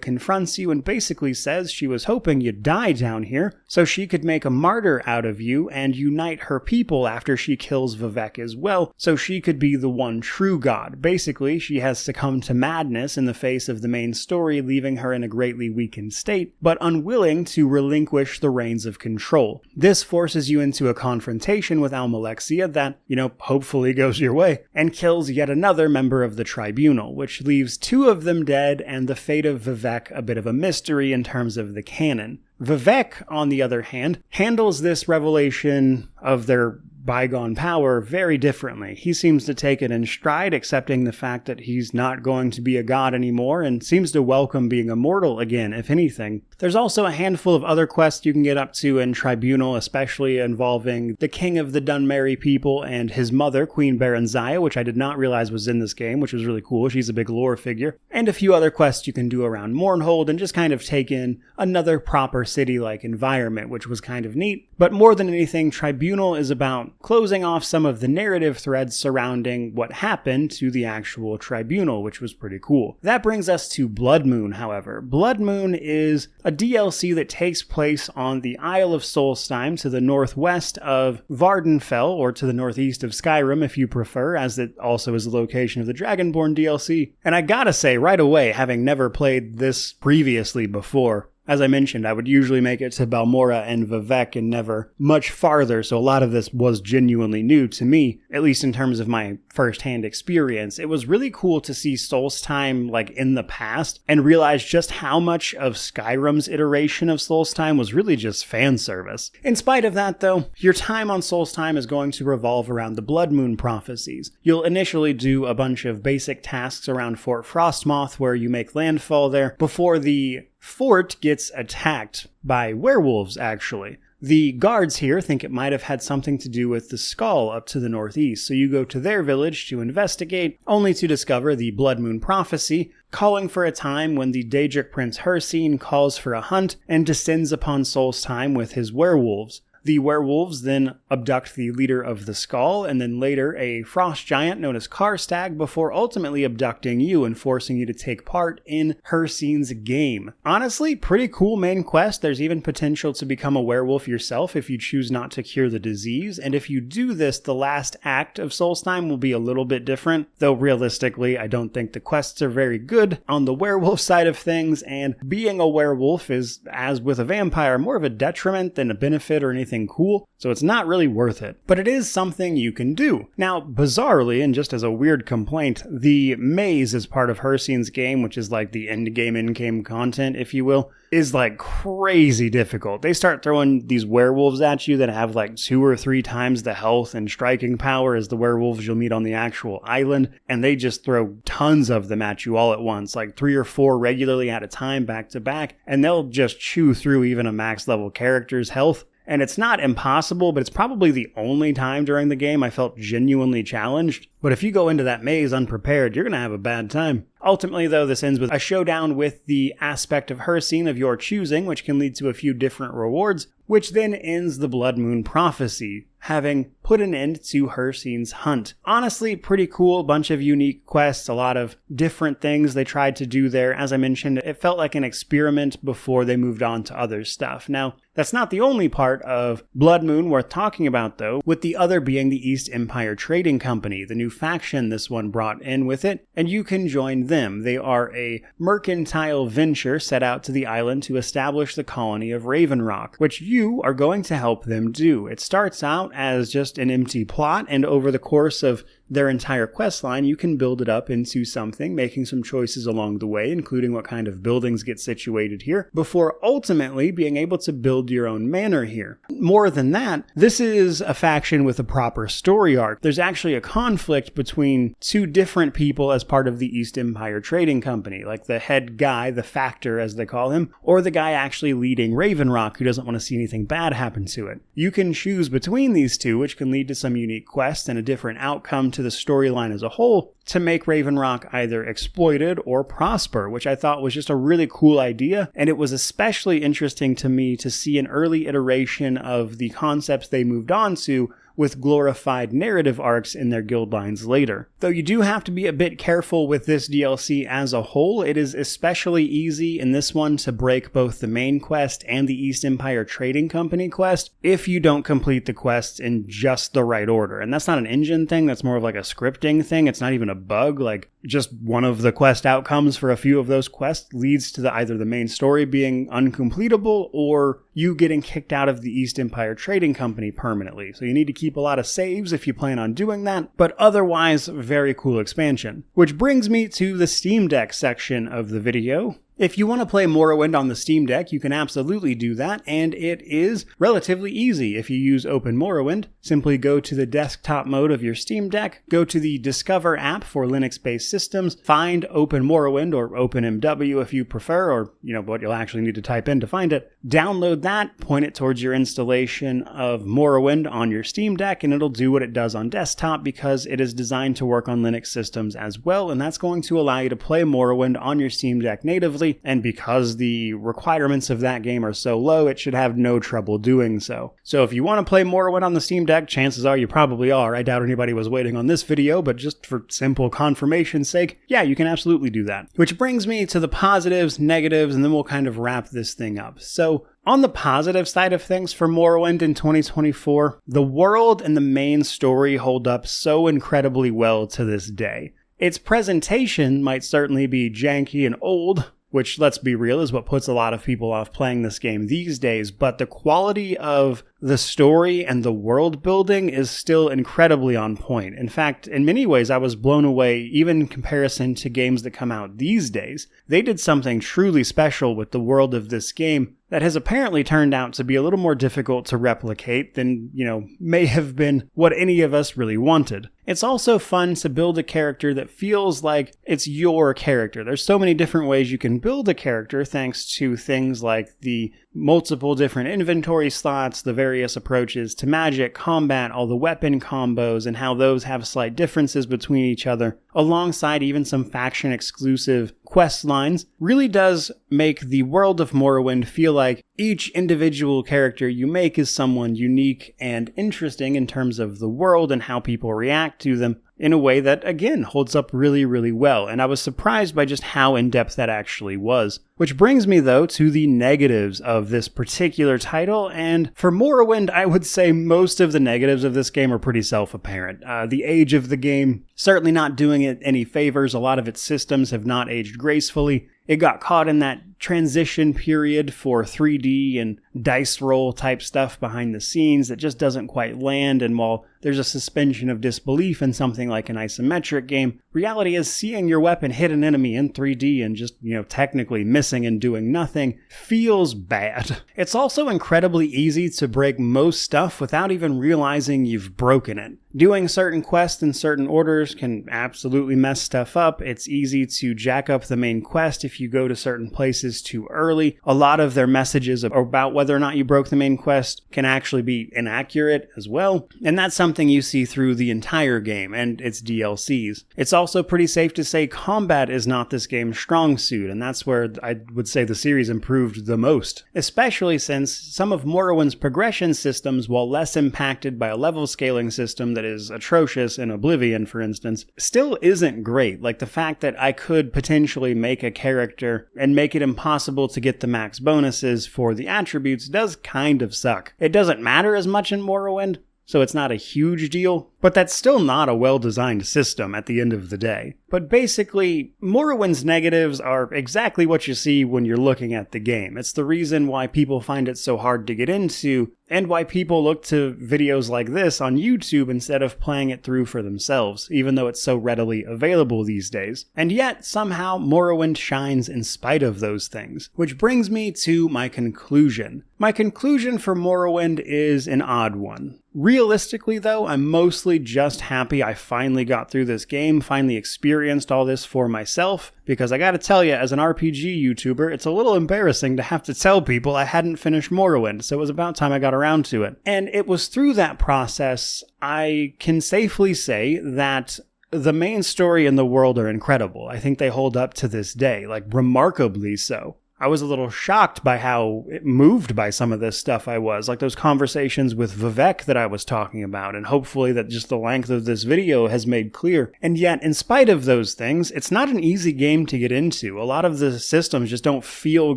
confronts you and basically says she was hoping you'd die down here so she could make a martyr out of you and unite her people after she kills Vivek as well, so she could be the one true god. Basically, she has succumbed to madness in the face of the main story, leaving her in a greatly weakened state, but unwilling to relinquish the reins of control. This forces you into a confrontation with Almalexia that, hopefully goes your way, and kills yet another member of the Tribunal, which leaves 2 of them dead and the fate of Vivek a bit of a mystery in terms of the canon. Vivek, on the other hand, handles this revelation of their bygone power very differently. He seems to take it in stride, accepting the fact that he's not going to be a god anymore, and seems to welcome being immortal again, if anything. There's also a handful of other quests you can get up to in Tribunal, especially involving the king of the Dunmerry people and his mother, Queen Baronziah, which I did not realize was in this game, which was really cool. She's a big lore figure. And a few other quests you can do around Mournhold and just kind of take in another proper city-like environment, which was kind of neat. But more than anything, Tribunal is about closing off some of the narrative threads surrounding what happened to the actual Tribunal, which was pretty cool. That brings us to Blood Moon, however. Blood Moon is a DLC that takes place on the Isle of Solstheim to the northwest of Vardenfell, or to the northeast of Skyrim if you prefer, as it also is the location of the Dragonborn DLC. And I gotta say right away, having never played this previously before, as I mentioned, I would usually make it to Balmora and Vivec and never much farther, so a lot of this was genuinely new to me, at least in terms of my first-hand experience. It was really cool to see Solstheim like in the past and realize just how much of Skyrim's iteration of Solstheim was really just fan service. In spite of that though, your time on Solstheim is going to revolve around the Blood Moon prophecies. You'll initially do a bunch of basic tasks around Fort Frostmoth where you make landfall there before the fort gets attacked by werewolves, actually. The guards here think it might have had something to do with the skull up to the northeast, so you go to their village to investigate, only to discover the Blood Moon prophecy, calling for a time when the Daedric Prince Hircine calls for a hunt and descends upon Solstheim with his werewolves. The werewolves then abduct the leader of the Skull, and then later a frost giant known as Karstag, before ultimately abducting you and forcing you to take part in Hircine's game. Honestly, pretty cool main quest. There's even potential to become a werewolf yourself if you choose not to cure the disease, and if you do this, the last act of Solstheim will be a little bit different, though realistically, I don't think the quests are very good on the werewolf side of things, and being a werewolf is, as with a vampire, more of a detriment than a benefit or anything cool, so it's not really worth it. But it is something you can do. Now, bizarrely, and just as a weird complaint, the maze as part of Hircine's game, which is like the end-game, in-game content, if you will, is like crazy difficult. They start throwing these werewolves at you that have like 2 or 3 times the health and striking power as the werewolves you'll meet on the actual island, and they just throw tons of them at you all at once, like 3 or 4 regularly at a time, back to back, and they'll just chew through even a max level character's health. And it's not impossible, but it's probably the only time during the game I felt genuinely challenged. But if you go into that maze unprepared, you're going to have a bad time. Ultimately, though, this ends with a showdown with the aspect of Hircine of your choosing, which can lead to a few different rewards, which then ends the Blood Moon prophecy, having put an end to Hircine's hunt. Honestly, pretty cool, bunch of unique quests, a lot of different things they tried to do there. As I mentioned, it felt like an experiment before they moved on to other stuff. Now, that's not the only part of Blood Moon worth talking about, though, with the other being the East Empire Trading Company, the new faction this one brought in with it, and you can join them. They are a mercantile venture set out to the island to establish the colony of Raven Rock, which you are going to help them do. It starts out as just an empty plot, and over the course of their entire quest line, you can build it up into something, making some choices along the way, including what kind of buildings get situated here, before ultimately being able to build your own manor here. More than that, this is a faction with a proper story arc. There's actually a conflict between 2 different people as part of the East Empire Trading Company, like the head guy, the factor as they call him, or the guy actually leading Raven Rock who doesn't want to see anything bad happen to it. You can choose between these 2, which can lead to some unique quests and a different outcome to the storyline as a whole, to make Raven Rock either exploited or prosper, which I thought was just a really cool idea, and it was especially interesting to me to see an early iteration of the concepts they moved on to with glorified narrative arcs in their guild lines later. Though you do have to be a bit careful with this DLC as a whole, it is especially easy in this one to break both the main quest and the East Empire Trading Company quest if you don't complete the quests in just the right order. And that's not an engine thing, that's more of like a scripting thing. It's not even a bug, like just one of the quest outcomes for a few of those quests leads to either the main story being uncompletable or you getting kicked out of the East Empire Trading Company permanently. So you need to keep a lot of saves if you plan on doing that, but otherwise, very cool expansion. Which brings me to the Steam Deck section of the video. If you want to play Morrowind on the Steam Deck, you can absolutely do that, and it is relatively easy if you use Open Morrowind. Simply go to the desktop mode of your Steam Deck, go to the Discover app for Linux-based systems, find Open Morrowind or OpenMW if you prefer, or what you'll actually need to type in to find it. Download that, point it towards your installation of Morrowind on your Steam Deck, and it'll do what it does on desktop because it is designed to work on Linux systems as well, and that's going to allow you to play Morrowind on your Steam Deck natively. And because the requirements of that game are so low, it should have no trouble doing so. So if you want to play Morrowind on the Steam Deck, chances are you probably are. I doubt anybody was waiting on this video, but just for simple confirmation's sake, yeah, you can absolutely do that. Which brings me to the positives, negatives, and then we'll kind of wrap this thing up. So on the positive side of things for Morrowind in 2024, the world and the main story hold up so incredibly well to this day. Its presentation might certainly be janky and old, which, let's be real, is what puts a lot of people off playing this game these days, but the quality of the story and the world building is still incredibly on point. In fact, in many ways, I was blown away, even in comparison to games that come out these days. They did something truly special with the world of this game that has apparently turned out to be a little more difficult to replicate than, may have been what any of us really wanted. It's also fun to build a character that feels like it's your character. There's so many different ways you can build a character thanks to things like the multiple different inventory slots, the various approaches to magic, combat, all the weapon combos, and how those have slight differences between each other, alongside even some faction-exclusive quest lines, really does make the world of Morrowind feel like each individual character you make is someone unique and interesting in terms of the world and how people react to them, in a way that, again, holds up really, really well. And I was surprised by just how in-depth that actually was. Which brings me, though, to the negatives of this particular title. And for Morrowind, I would say most of the negatives of this game are pretty self-apparent. The age of the game, certainly not doing it any favors. A lot of its systems have not aged gracefully. It got caught in that transition period for 3D and dice roll type stuff behind the scenes that just doesn't quite land, and while there's a suspension of disbelief in something like an isometric game, reality is seeing your weapon hit an enemy in 3D and just, technically missing and doing nothing feels bad. It's also incredibly easy to break most stuff without even realizing you've broken it. Doing certain quests in certain orders can absolutely mess stuff up. It's easy to jack up the main quest if you go to certain places too early. A lot of their messages about whether or not you broke the main quest can actually be inaccurate as well, and that's something you see through the entire game and its DLCs. It's also pretty safe to say combat is not this game's strong suit, and that's where I would say the series improved the most, especially since some of Morrowind's progression systems, while less impacted by a level scaling system that is atrocious in Oblivion, for instance, still isn't great. Like the fact that I could potentially make a character and make it impossible to get the max bonuses for the attributes does kind of suck. It doesn't matter as much in Morrowind, so it's not a huge deal, but that's still not a well-designed system at the end of the day. But basically, Morrowind's negatives are exactly what you see when you're looking at the game. It's the reason why people find it so hard to get into, and why people look to videos like this on YouTube instead of playing it through for themselves, even though it's so readily available these days. And yet, somehow, Morrowind shines in spite of those things. Which brings me to my conclusion. My conclusion for Morrowind is an odd one. Realistically, though, I'm mostly just happy I finally got through this game, finally experienced all this for myself, because I gotta tell you, as an RPG YouTuber, it's a little embarrassing to have to tell people I hadn't finished Morrowind, so it was about time I got around to it. And it was through that process I can safely say that the main story and the world are incredible. I think they hold up to this day, like remarkably so. I was a little shocked by how moved by some of this stuff I was, like those conversations with Vivek that I was talking about, and hopefully that just the length of this video has made clear. And yet, in spite of those things, it's not an easy game to get into. A lot of the systems just don't feel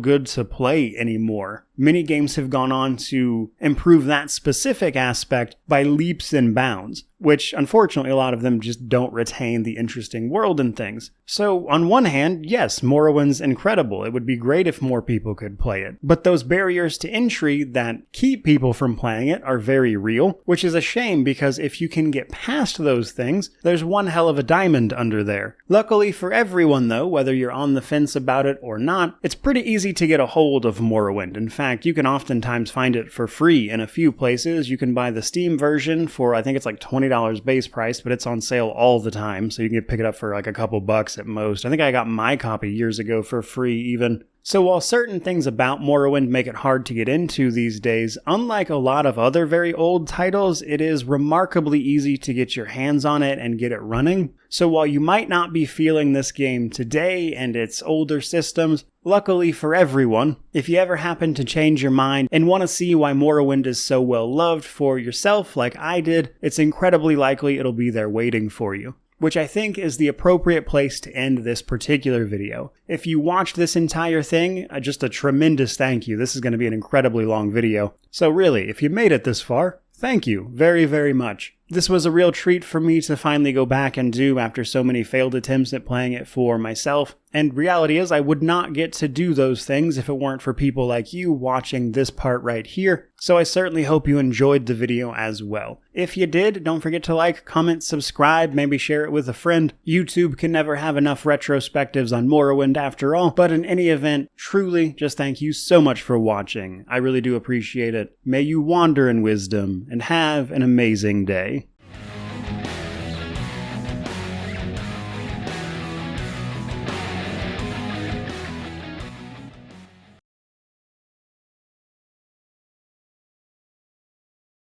good to play anymore. many games have gone on to improve that specific aspect by leaps and bounds, which unfortunately a lot of them just don't retain the interesting world and things. So on one hand, yes, Morrowind's incredible. It would be great if more people could play it. But those barriers to entry that keep people from playing it are very real, which is a shame because if you can get past those things, there's one hell of a diamond under there. Luckily for everyone though, whether you're on the fence about it or not, it's pretty easy to get a hold of Morrowind. In fact, you can oftentimes find it for free in a few places. You can buy the Steam version for, I think it's like $20 base price, but it's on sale all the time, so you can pick it up for like a couple bucks at most. I think I got my copy years ago for free even. So while certain things about Morrowind make it hard to get into these days, unlike a lot of other very old titles, it is remarkably easy to get your hands on it and get it running. So while you might not be feeling this game today and its older systems, luckily for everyone, if you ever happen to change your mind and want to see why Morrowind is so well loved for yourself like I did, it's incredibly likely it'll be there waiting for you. Which I think is the appropriate place to end this particular video. If you watched this entire thing, just a tremendous thank you. This is going to be an incredibly long video. So really, if you made it this far, thank you very, very much. This was a real treat for me to finally go back and do after so many failed attempts at playing it for myself. And reality is I would not get to do those things if it weren't for people like you watching this part right here. So I certainly hope you enjoyed the video as well. If you did, don't forget to like, comment, subscribe, maybe share it with a friend. YouTube can never have enough retrospectives on Morrowind after all. But in any event, truly, just thank you so much for watching. I really do appreciate it. May you wander in wisdom and have an amazing day.